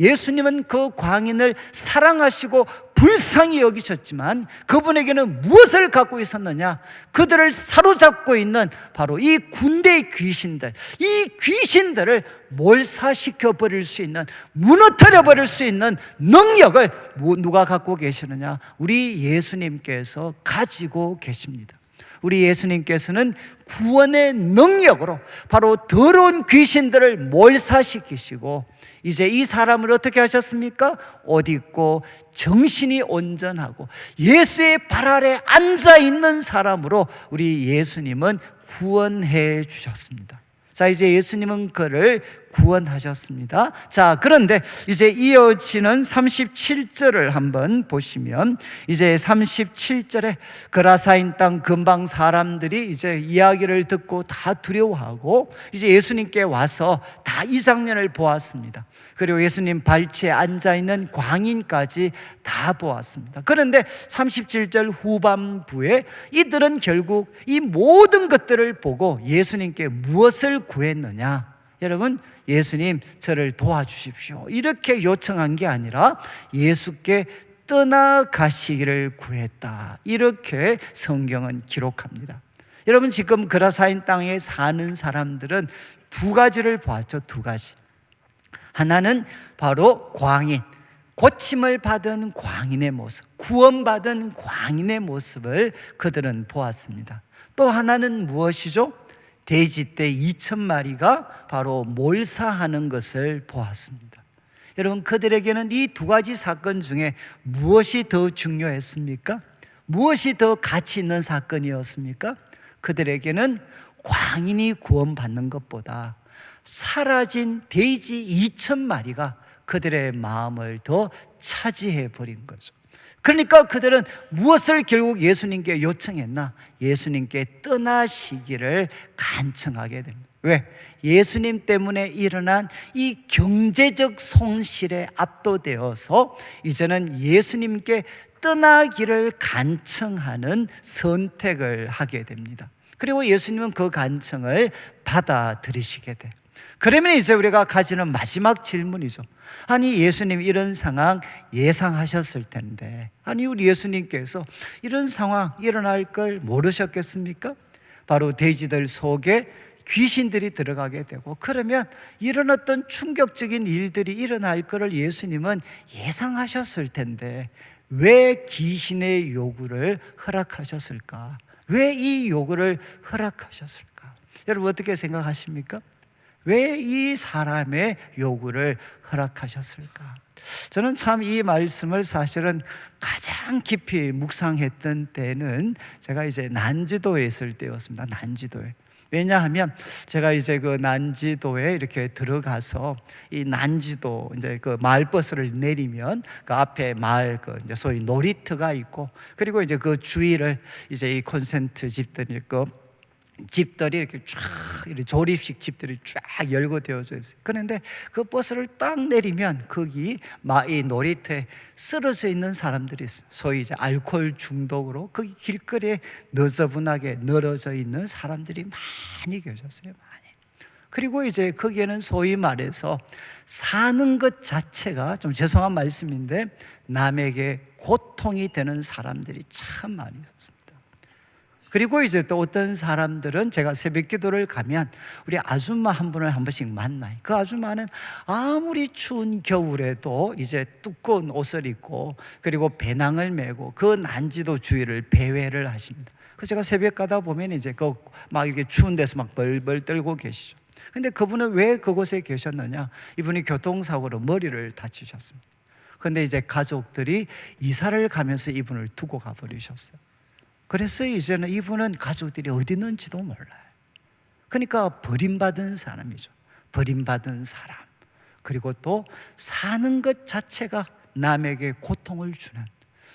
E: 예수님은 그 광인을 사랑하시고 불쌍히 여기셨지만 그분에게는 무엇을 갖고 있었느냐? 그들을 사로잡고 있는 바로 이 군대의 귀신들, 이 귀신들을 몰사시켜 버릴 수 있는, 무너뜨려 버릴 수 있는 능력을 누가 갖고 계시느냐? 우리 예수님께서 가지고 계십니다. 우리 예수님께서는 구원의 능력으로 바로 더러운 귀신들을 몰사시키시고, 이제 이 사람을 어떻게 하셨습니까? 옷 입고 정신이 온전하고 예수의 발 아래 앉아있는 사람으로 우리 예수님은 구원해 주셨습니다. 자, 이제 예수님은 그를 구원하셨습니다. 자, 그런데 이제 이어지는 37절을 한번 보시면, 이제 37절에 거라사인 땅 근방 사람들이 이제 이야기를 듣고 다 두려워하고 이제 예수님께 와서 다 이 장면을 보았습니다. 그리고 예수님 발치에 앉아있는 광인까지 다 보았습니다. 그런데 37절 후반부에 이들은 결국 이 모든 것들을 보고 예수님께 무엇을 구했느냐? 여러분, 예수님, 저를 도와주십시오, 이렇게 요청한 게 아니라 예수께 떠나가시기를 구했다, 이렇게 성경은 기록합니다. 여러분, 지금 거라사인 땅에 사는 사람들은 두 가지를 보았죠. 두 가지. 하나는 바로 광인, 고침을 받은 광인의 모습, 구원받은 광인의 모습을 그들은 보았습니다. 또 하나는 무엇이죠? 돼지떼 2,000마리가 바로 몰사하는 것을 보았습니다. 여러분, 그들에게는 이 두 가지 사건 중에 무엇이 더 중요했습니까? 무엇이 더 가치 있는 사건이었습니까? 그들에게는 광인이 구원받는 것보다 사라진 돼지 2,000마리가 그들의 마음을 더 차지해 버린 거죠. 그러니까 그들은 무엇을 결국 예수님께 요청했나? 예수님께 떠나시기를 간청하게 됩니다. 왜? 예수님 때문에 일어난 이 경제적 손실에 압도되어서 이제는 예수님께 떠나기를 간청하는 선택을 하게 됩니다. 그리고 예수님은 그 간청을 받아들이시게 돼요. 그러면 이제 우리가 가지는 마지막 질문이죠. 아니, 예수님 이런 상황 예상하셨을 텐데, 아니, 우리 예수님께서 이런 상황 일어날 걸 모르셨겠습니까? 바로 돼지들 속에 귀신들이 들어가게 되고, 그러면 이런 어떤 충격적인 일들이 일어날 것을 예수님은 예상하셨을 텐데 왜 귀신의 요구를 허락하셨을까? 왜 이 요구를 허락하셨을까? 여러분, 어떻게 생각하십니까? 왜 이 사람의 요구를 허락하셨을까? 저는 참 이 말씀을 사실은 가장 깊이 묵상했던 때는 제가 이제 난지도에 있을 때였습니다. 난지도에. 왜냐하면 제가 이제 그 난지도에 이렇게 들어가서 이 난지도 이제 그 마을버스를 내리면 그 앞에 마을 그 이제 소위 놀이터가 있고, 그리고 이제 그 주위를 이제 이 콘센트 집들이 그 집들이 이렇게 쫙 이렇게 조립식 집들이 쫙 열고 되어져 있어요. 그런데 그 버스를 딱 내리면 거기 이 놀이터에 쓰러져 있는 사람들이 있어요. 소위 이제 알코올 중독으로 거기 길거리에 너저분하게 늘어져 있는 사람들이 많이 계셨어요. 많이. 그리고 이제 거기에는 소위 말해서 사는 것 자체가, 좀 죄송한 말씀인데, 남에게 고통이 되는 사람들이 참 많이 있었습니다. 그리고 이제 또 어떤 사람들은 제가 새벽 기도를 가면 우리 아줌마 한 분을 한 번씩 만나요. 그 아줌마는 아무리 추운 겨울에도 이제 두꺼운 옷을 입고 그리고 배낭을 메고 그 난지도 주위를 배회를 하십니다. 그래서 제가 새벽 가다 보면 이제 그 막 이렇게 추운 데서 막 벌벌 떨고 계시죠. 근데 그분은 왜 그곳에 계셨느냐? 이분이 교통사고로 머리를 다치셨습니다. 근데 이제 가족들이 이사를 가면서 이분을 두고 가버리셨어요. 그래서 이제는 이분은 가족들이 어디 있는지도 몰라요. 그러니까 버림받은 사람이죠. 버림받은 사람. 그리고 또 사는 것 자체가 남에게 고통을 주는,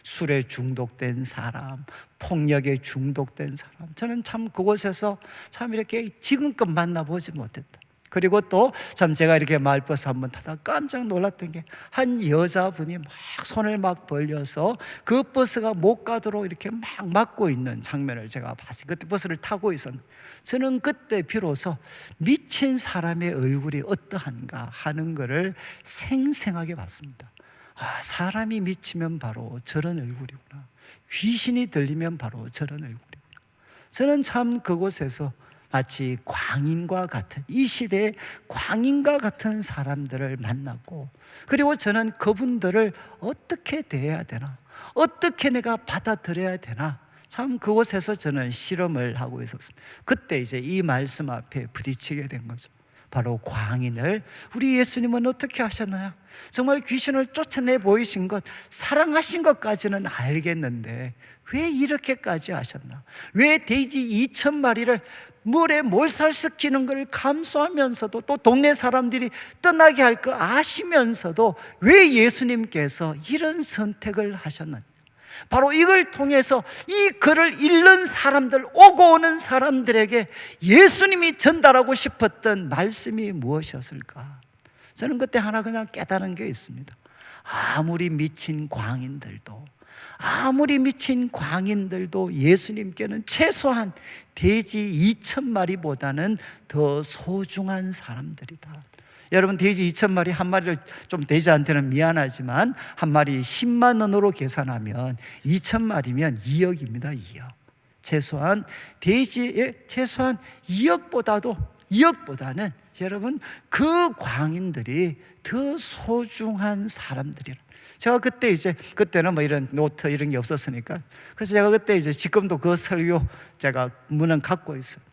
E: 술에 중독된 사람, 폭력에 중독된 사람, 저는 참 그곳에서 참 이렇게 지금껏 만나보지 못했다. 그리고 또 참 제가 이렇게 마을버스 한번 타다 깜짝 놀랐던 게, 한 여자분이 막 손을 막 벌려서 그 버스가 못 가도록 이렇게 막 막고 있는 장면을 제가 봤어요. 그때 버스를 타고 있었는데, 저는 그때 비로소 미친 사람의 얼굴이 어떠한가 하는 것을 생생하게 봤습니다. 아, 사람이 미치면 바로 저런 얼굴이구나. 귀신이 들리면 바로 저런 얼굴이구나. 저는 참 그곳에서 마치 광인과 같은, 이 시대의 광인과 같은 사람들을 만났고, 그리고 저는 그분들을 어떻게 대해야 되나, 어떻게 내가 받아들여야 되나, 참 그곳에서 저는 실험을 하고 있었습니다. 그때 이제 이 말씀 앞에 부딪히게 된 거죠. 바로 광인을 우리 예수님은 어떻게 하셨나요? 정말 귀신을 쫓아내 보이신 것, 사랑하신 것까지는 알겠는데 왜 이렇게까지 하셨나? 왜 돼지 2,000마리를 물에 몰살시키는 걸 감수하면서도, 또 동네 사람들이 떠나게 할 거 아시면서도 왜 예수님께서 이런 선택을 하셨는지, 바로 이걸 통해서 이 글을 읽는 사람들, 오고 오는 사람들에게 예수님이 전달하고 싶었던 말씀이 무엇이었을까? 저는 그때 하나 그냥 깨달은 게 있습니다. 아무리 미친 광인들도 예수님께는 최소한 돼지 2,000마리보다는 더 소중한 사람들이다. 여러분, 돼지 2,000마리 한 마리를, 좀 돼지한테는 미안하지만 한 마리 10만 원으로 계산하면 2,000마리면 2억입니다. 2억. 최소한 돼지의 최소한 2억보다는 여러분, 그 광인들이 더 소중한 사람들이라. 제가 그때 이제, 그때는 뭐 이런 노트 이런 게 없었으니까, 그래서 제가 그때 이제 지금도 그 설교 제가 문은 갖고 있어요.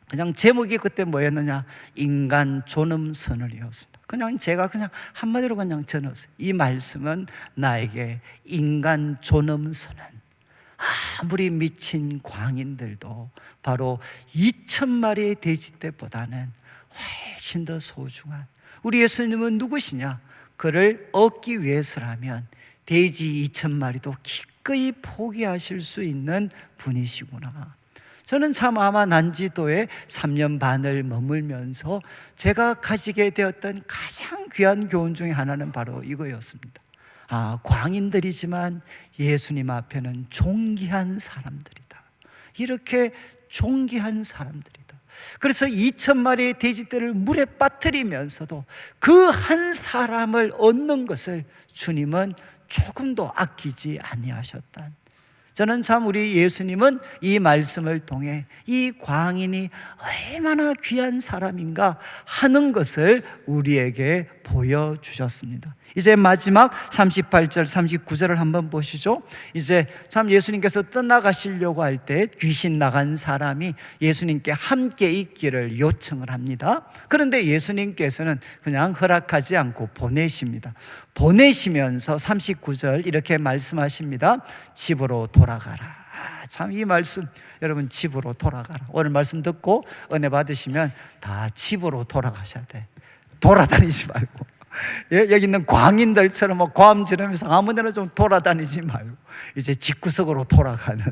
E: 그냥 제목이 그때 뭐였느냐, 인간 존엄 선언이었습니다. 그냥 제가 그냥 한마디로 그냥 전했어요. 이 말씀은 나에게 인간 존엄 선언. 아무리 미친 광인들도 바로 2,000마리의 돼지 떼보다는 훨씬 더 소중한, 우리 예수님은 누구시냐? 그를 얻기 위해서라면 돼지 2,000마리도 기꺼이 포기하실 수 있는 분이시구나. 저는 참 아마 난지도에 3년 반을 머물면서 제가 가지게 되었던 가장 귀한 교훈 중에 하나는 바로 이거였습니다. 아, 광인들이지만 예수님 앞에는 존귀한 사람들이다. 이렇게 존귀한 사람들이다. 그래서 2,000마리의 돼지떼를 물에 빠뜨리면서도 그 한 사람을 얻는 것을 주님은 조금도 아끼지 아니하셨다. 저는 참 우리 예수님은 이 말씀을 통해 이 광인이 얼마나 귀한 사람인가 하는 것을 우리에게 보여주셨습니다. 이제 마지막 38절 39절을 한번 보시죠. 이제 참 예수님께서 떠나가시려고 할 때 귀신 나간 사람이 예수님께 함께 있기를 요청을 합니다. 그런데 예수님께서는 그냥 허락하지 않고 보내십니다. 보내시면서 39절 이렇게 말씀하십니다. 집으로 돌아가라. 참 이 말씀, 여러분, 집으로 돌아가라. 오늘 말씀 듣고 은혜 받으시면 다 집으로 돌아가셔야 돼. 돌아다니지 말고, 여기 있는 광인들처럼 뭐 고함 지르면서 아무데나 좀 돌아다니지 말고 이제 집구석으로 돌아가는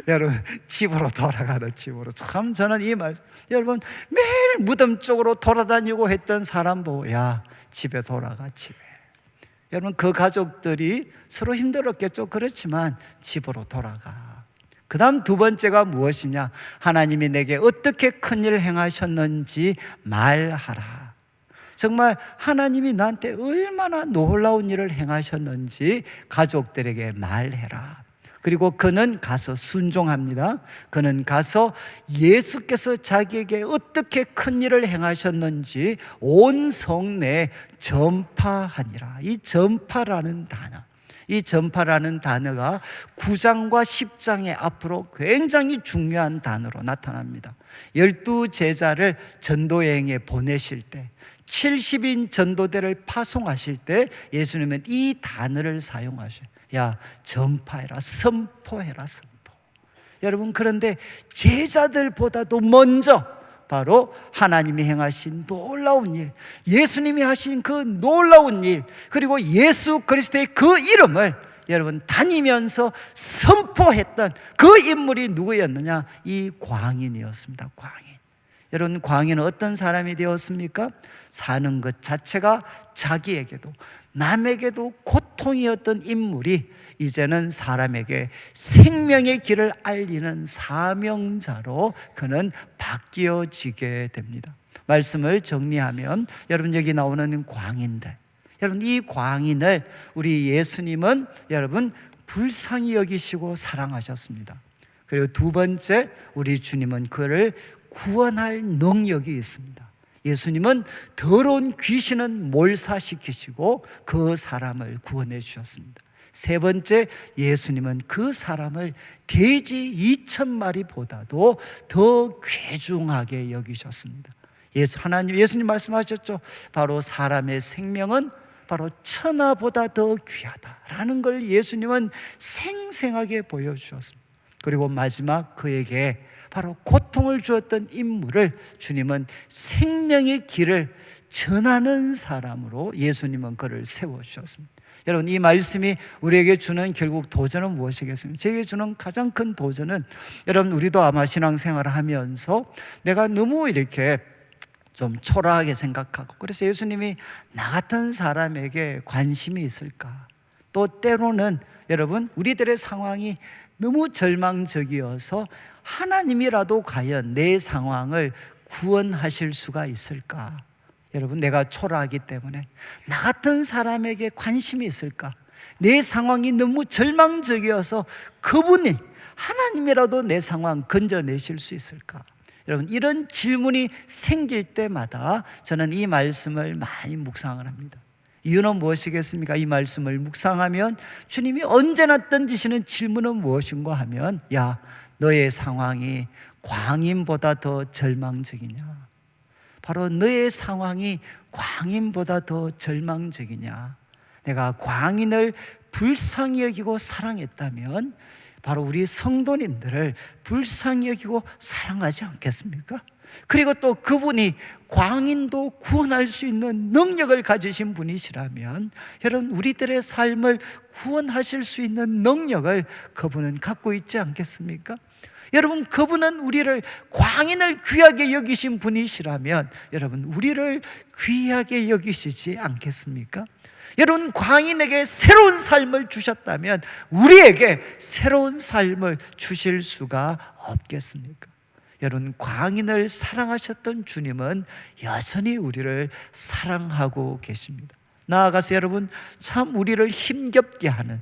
E: 여러분, 집으로 돌아가는, 집으로. 참 저는 이 말, 여러분, 매일 무덤 쪽으로 돌아다니고 했던 사람 보고, 야, 집에 돌아가, 집에. 여러분, 그 가족들이 서로 힘들었겠죠. 그렇지만 집으로 돌아가. 그 다음 두 번째가 무엇이냐? 하나님이 내게 어떻게 큰 일을 행하셨는지 말하라. 정말 하나님이 나한테 얼마나 놀라운 일을 행하셨는지 가족들에게 말해라. 그리고 그는 가서 순종합니다. 그는 가서 예수께서 자기에게 어떻게 큰 일을 행하셨는지 온 성내에 전파하니라. 이 전파라는 단어, 이 전파라는 단어가 9장과 10장의 앞으로 굉장히 중요한 단어로 나타납니다. 12제자를 전도여행에 보내실 때, 70인 전도대를 파송하실 때 예수님은 이 단어를 사용하셔요. 야, 전파해라, 선포해라, 선포. 여러분, 그런데 제자들보다도 먼저 바로 하나님이 행하신 놀라운 일, 예수님이 하신 그 놀라운 일, 그리고 예수 그리스도의 그 이름을 여러분 다니면서 선포했던 그 인물이 누구였느냐? 이 광인이었습니다. 광인. 여러분, 광인은 어떤 사람이 되었습니까? 사는 것 자체가 자기에게도 남에게도 고통이었던 인물이 이제는 사람에게 생명의 길을 알리는 사명자로 그는 바뀌어지게 됩니다. 말씀을 정리하면 여러분, 여기 나오는 광인들, 여러분, 이 광인을 우리 예수님은 여러분 불쌍히 여기시고 사랑하셨습니다. 그리고 두 번째, 우리 주님은 그를 구원할 능력이 있습니다. 예수님은 더러운 귀신은 몰사시키시고 그 사람을 구원해 주셨습니다. 세 번째, 예수님은 그 사람을 돼지 2,000마리보다도 더 귀중하게 여기셨습니다. 예수님 말씀하셨죠. 바로 사람의 생명은 바로 천하보다 더 귀하다라는 걸 예수님은 생생하게 보여주셨습니다. 그리고 마지막, 그에게 바로 고통을 주었던 인물을 주님은 생명의 길을 전하는 사람으로 예수님은 그를 세워주셨습니다. 여러분, 이 말씀이 우리에게 주는 결국 도전은 무엇이겠습니까? 제게 주는 가장 큰 도전은, 여러분, 우리도 아마 신앙생활을 하면서 내가 너무 이렇게 좀 초라하게 생각하고, 그래서 예수님이 나 같은 사람에게 관심이 있을까? 또 때로는 여러분, 우리들의 상황이 너무 절망적이어서 하나님이라도 과연 내 상황을 구원하실 수가 있을까? 여러분, 내가 초라하기 때문에 나 같은 사람에게 관심이 있을까? 내 상황이 너무 절망적이어서 그분이 하나님이라도 내 상황 건져내실 수 있을까? 여러분, 이런 질문이 생길 때마다 저는 이 말씀을 많이 묵상을 합니다. 이유는 무엇이겠습니까? 이 말씀을 묵상하면 주님이 언제나 던지시는 질문은 무엇인가 하면, 야, 너의 상황이 광인보다 더 절망적이냐? 바로 너의 상황이 광인보다 더 절망적이냐? 내가 광인을 불쌍히 여기고 사랑했다면 바로 우리 성도님들을 불쌍히 여기고 사랑하지 않겠습니까? 그리고 또 그분이 광인도 구원할 수 있는 능력을 가지신 분이시라면 여러분, 우리들의 삶을 구원하실 수 있는 능력을 그분은 갖고 있지 않겠습니까? 여러분, 그분은 우리를 광인을 귀하게 여기신 분이시라면 여러분, 우리를 귀하게 여기시지 않겠습니까? 여러분, 광인에게 새로운 삶을 주셨다면 우리에게 새로운 삶을 주실 수가 없겠습니까? 여러분, 광인을 사랑하셨던 주님은 여전히 우리를 사랑하고 계십니다. 나아가서 여러분, 참 우리를 힘겹게 하는,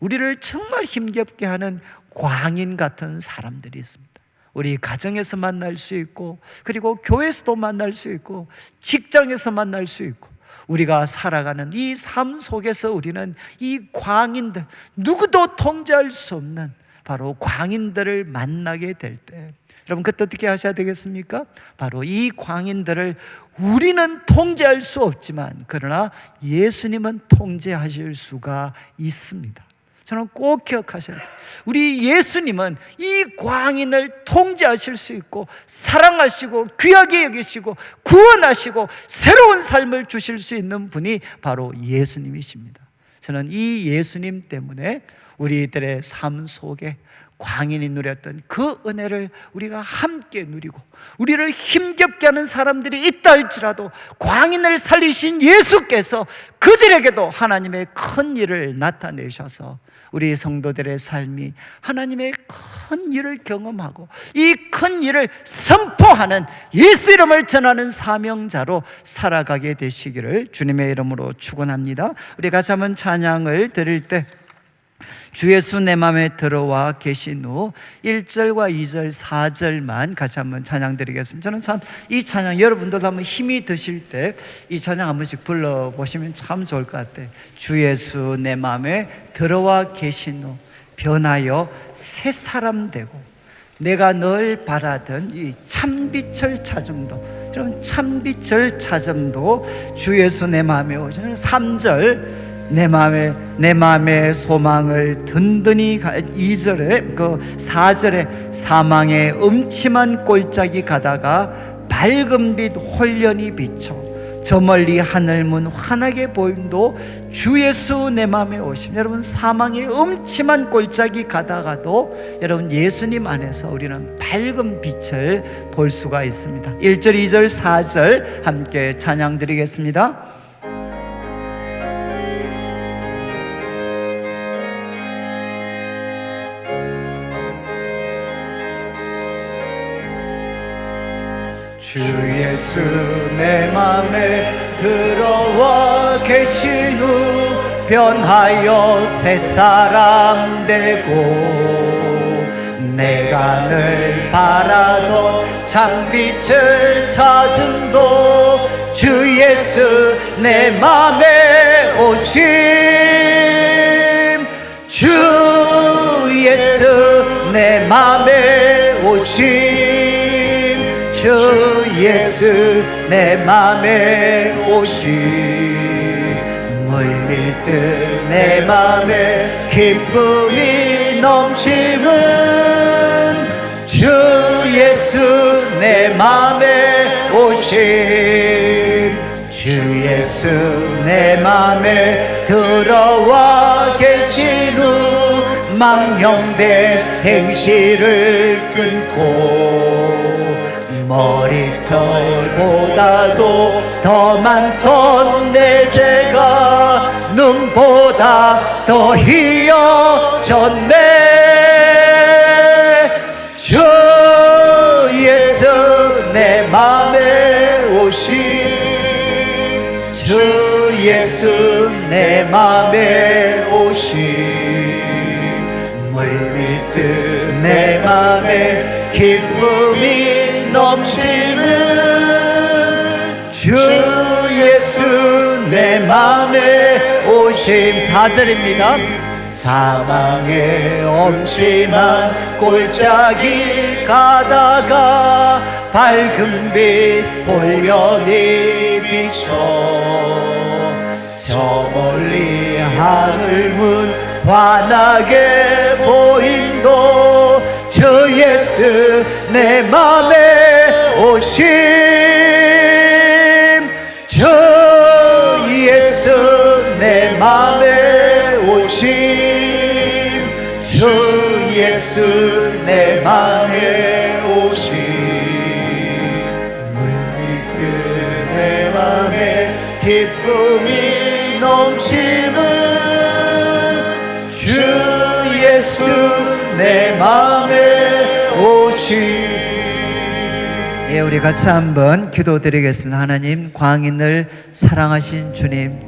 E: 우리를 정말 힘겹게 하는 광인 같은 사람들이 있습니다. 우리 가정에서 만날 수 있고, 그리고 교회에서도 만날 수 있고, 직장에서 만날 수 있고, 우리가 살아가는 이 삶 속에서 우리는 이 광인들, 누구도 통제할 수 없는 바로 광인들을 만나게 될 때, 여러분, 그때 어떻게 하셔야 되겠습니까? 바로 이 광인들을 우리는 통제할 수 없지만 그러나 예수님은 통제하실 수가 있습니다. 저는 꼭 기억하셔야 돼요. 우리 예수님은 이 광인을 통제하실 수 있고 사랑하시고 귀하게 여기시고 구원하시고 새로운 삶을 주실 수 있는 분이 바로 예수님이십니다. 저는 이 예수님 때문에 우리들의 삶 속에 광인이 누렸던 그 은혜를 우리가 함께 누리고, 우리를 힘겹게 하는 사람들이 있다 할지라도 광인을 살리신 예수께서 그들에게도 하나님의 큰 일을 나타내셔서 우리 성도들의 삶이 하나님의 큰 일을 경험하고 이 큰 일을 선포하는, 예수 이름을 전하는 사명자로 살아가게 되시기를 주님의 이름으로 축원합니다. 우리 같이 한번 찬양을 드릴 때 주 예수 내 맘에 들어와 계신 후 1절과 2절 4절만 같이 한번 찬양 드리겠습니다. 저는 참 이 찬양, 여러분들도 한번 힘이 드실 때 이 찬양 한 번씩 불러보시면 참 좋을 것 같아요. 주 예수 내 맘에 들어와 계신 후 변하여 새 사람 되고 내가 늘 바라던 이 참빛을 찾음도, 여러분, 참빛을 찾음도 주 예수 내 맘에 오시는 3절 내 마음의 소망을 든든히 2절에 4절에 사망의 음침한 골짜기 가다가 밝은 빛 홀연히 비춰 저 멀리 하늘문 환하게 보임도 주 예수 내 맘에 오심. 여러분, 사망의 음침한 골짜기 가다가도 여러분 예수님 안에서 우리는 밝은 빛을 볼 수가 있습니다. 1절, 2절, 4절 함께 찬양 드리겠습니다. 주 예수 내 맘에 들어와 계신 후 변하여 새 사람 되고 내가 늘 바라던 창빛을 찾음도 주 예수 내 맘에 오심. 주 예수 내 맘에 오심. 주 예수 내 맘에 오심. 물밀듯 내 맘에 기쁨이 넘치는 주 예수 내 맘에 오심. 주 예수 내 맘에 들어와 계신 후 망령된 행실을 끊고 머리털보다도 더 많던 내 죄가 눈보다 더 희어졌네. 주 예수 내 맘에 오심. 주 예수 내 맘에 오심. 물밀듯 내 맘에 기쁨이 넘치는 주 예수 내 맘에 오심. 4절입니다. 사망의 엄침한 골짜기 가다가 밝은 빛 홀연히 비춰 저 멀리 하늘문 환하게 보인도 주 예수 내 맘에 오심. 주 예수 내 맘에 오심. 주 예수 내 맘에 오심. 물밀듯 내 맘에 기쁨이 넘치는 주 예수 내 맘에 오심. 예, 우리 같이 한번 기도드리겠습니다. 하나님, 광인을 사랑하신 주님,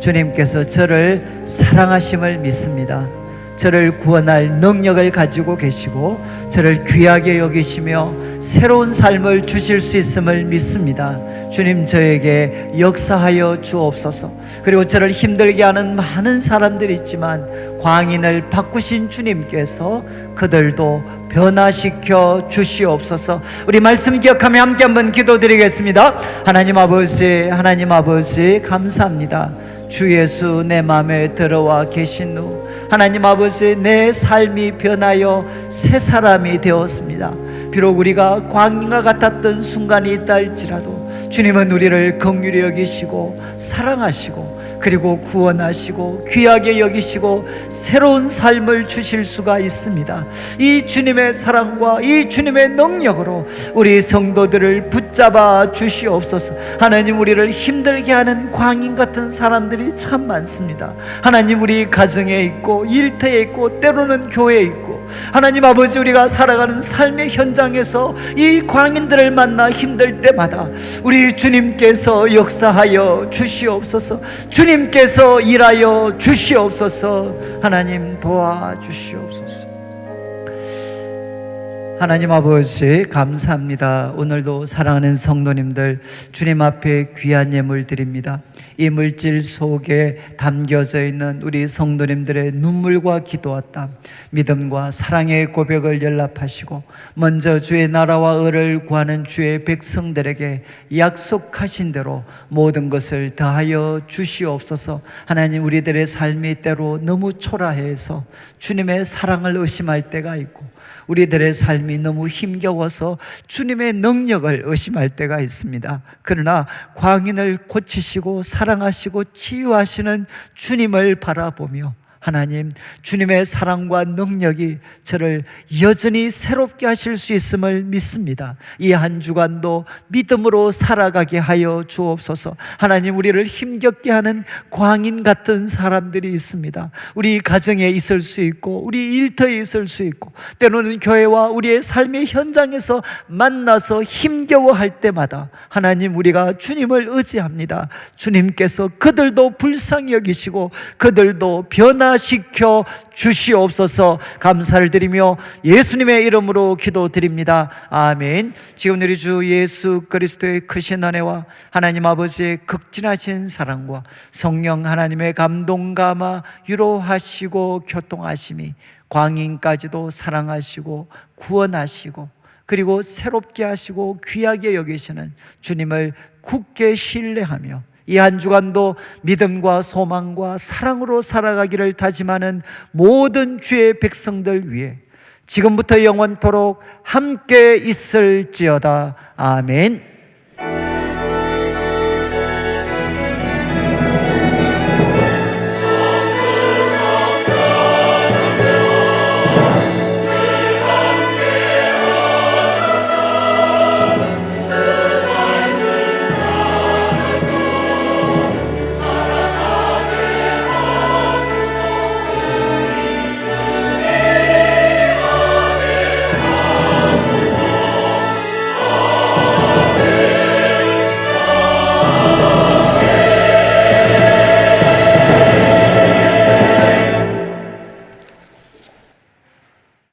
E: 주님께서 저를 사랑하심을 믿습니다. 저를 구원할 능력을 가지고 계시고 저를 귀하게 여기시며 새로운 삶을 주실 수 있음을 믿습니다. 주님, 저에게 역사하여 주옵소서. 그리고 저를 힘들게 하는 많은 사람들이 있지만 광인을 바꾸신 주님께서 그들도 변화시켜 주시옵소서. 우리 말씀 기억하며 함께 한번 기도드리겠습니다. 하나님 아버지, 하나님 아버지, 감사합니다. 주 예수 내 마음에 들어와 계신 후 하나님 아버지, 내 삶이 변하여 새 사람이 되었습니다. 비록 우리가 광인과 같았던 순간이 있다 할지라도 주님은 우리를 긍휼히 여기시고 사랑하시고 그리고 구원하시고 귀하게 여기시고 새로운 삶을 주실 수가 있습니다. 이 주님의 사랑과 이 주님의 능력으로 우리 성도들을 붙잡아 주시옵소서. 하나님, 우리를 힘들게 하는 광인 같은 사람들이 참 많습니다. 하나님, 우리 가정에 있고 일터에 있고 때로는 교회에 있고 하나님 아버지, 우리가 살아가는 삶의 현장에서 이 광인들을 만나 힘들 때마다 우리 주님께서 역사하여 주시옵소서. 주님께서 일하여 주시옵소서. 하나님, 도와주시옵소서. 하나님 아버지, 감사합니다. 오늘도 사랑하는 성도님들 주님 앞에 귀한 예물 드립니다. 이 물질 속에 담겨져 있는 우리 성도님들의 눈물과 기도와 땀, 믿음과 사랑의 고백을 연락하시고 먼저 주의 나라와 의를 구하는 주의 백성들에게 약속하신 대로 모든 것을 더하여 주시옵소서. 하나님, 우리들의 삶이 때로 너무 초라해서 주님의 사랑을 의심할 때가 있고 우리들의 삶이 너무 힘겨워서 주님의 능력을 의심할 때가 있습니다. 그러나 광인을 고치시고 사랑하시고 치유하시는 주님을 바라보며 하나님, 주님의 사랑과 능력이 저를 여전히 새롭게 하실 수 있음을 믿습니다. 이 한 주간도 믿음으로 살아가게 하여 주옵소서. 하나님, 우리를 힘겹게 하는 광인 같은 사람들이 있습니다. 우리 가정에 있을 수 있고 우리 일터에 있을 수 있고 때로는 교회와 우리의 삶의 현장에서 만나서 힘겨워할 때마다 하나님, 우리가 주님을 의지합니다. 주님께서 그들도 불쌍히 여기시고 그들도 변화시켜 주시옵소서. 감사를 드리며 예수님의 이름으로 기도드립니다. 아멘. 지금 우리 주 예수 그리스도의 크신 은혜와 하나님 아버지의 극진하신 사랑과 성령 하나님의 감동 감화 위로하시고 교통하심이 광인까지도 사랑하시고 구원하시고 그리고 새롭게 하시고 귀하게 여기시는 주님을 굳게 신뢰하며 이 한 주간도 믿음과 소망과 사랑으로 살아가기를 다짐하는 모든 주의 백성들 위해 지금부터 영원토록 함께 있을지어다. 아멘.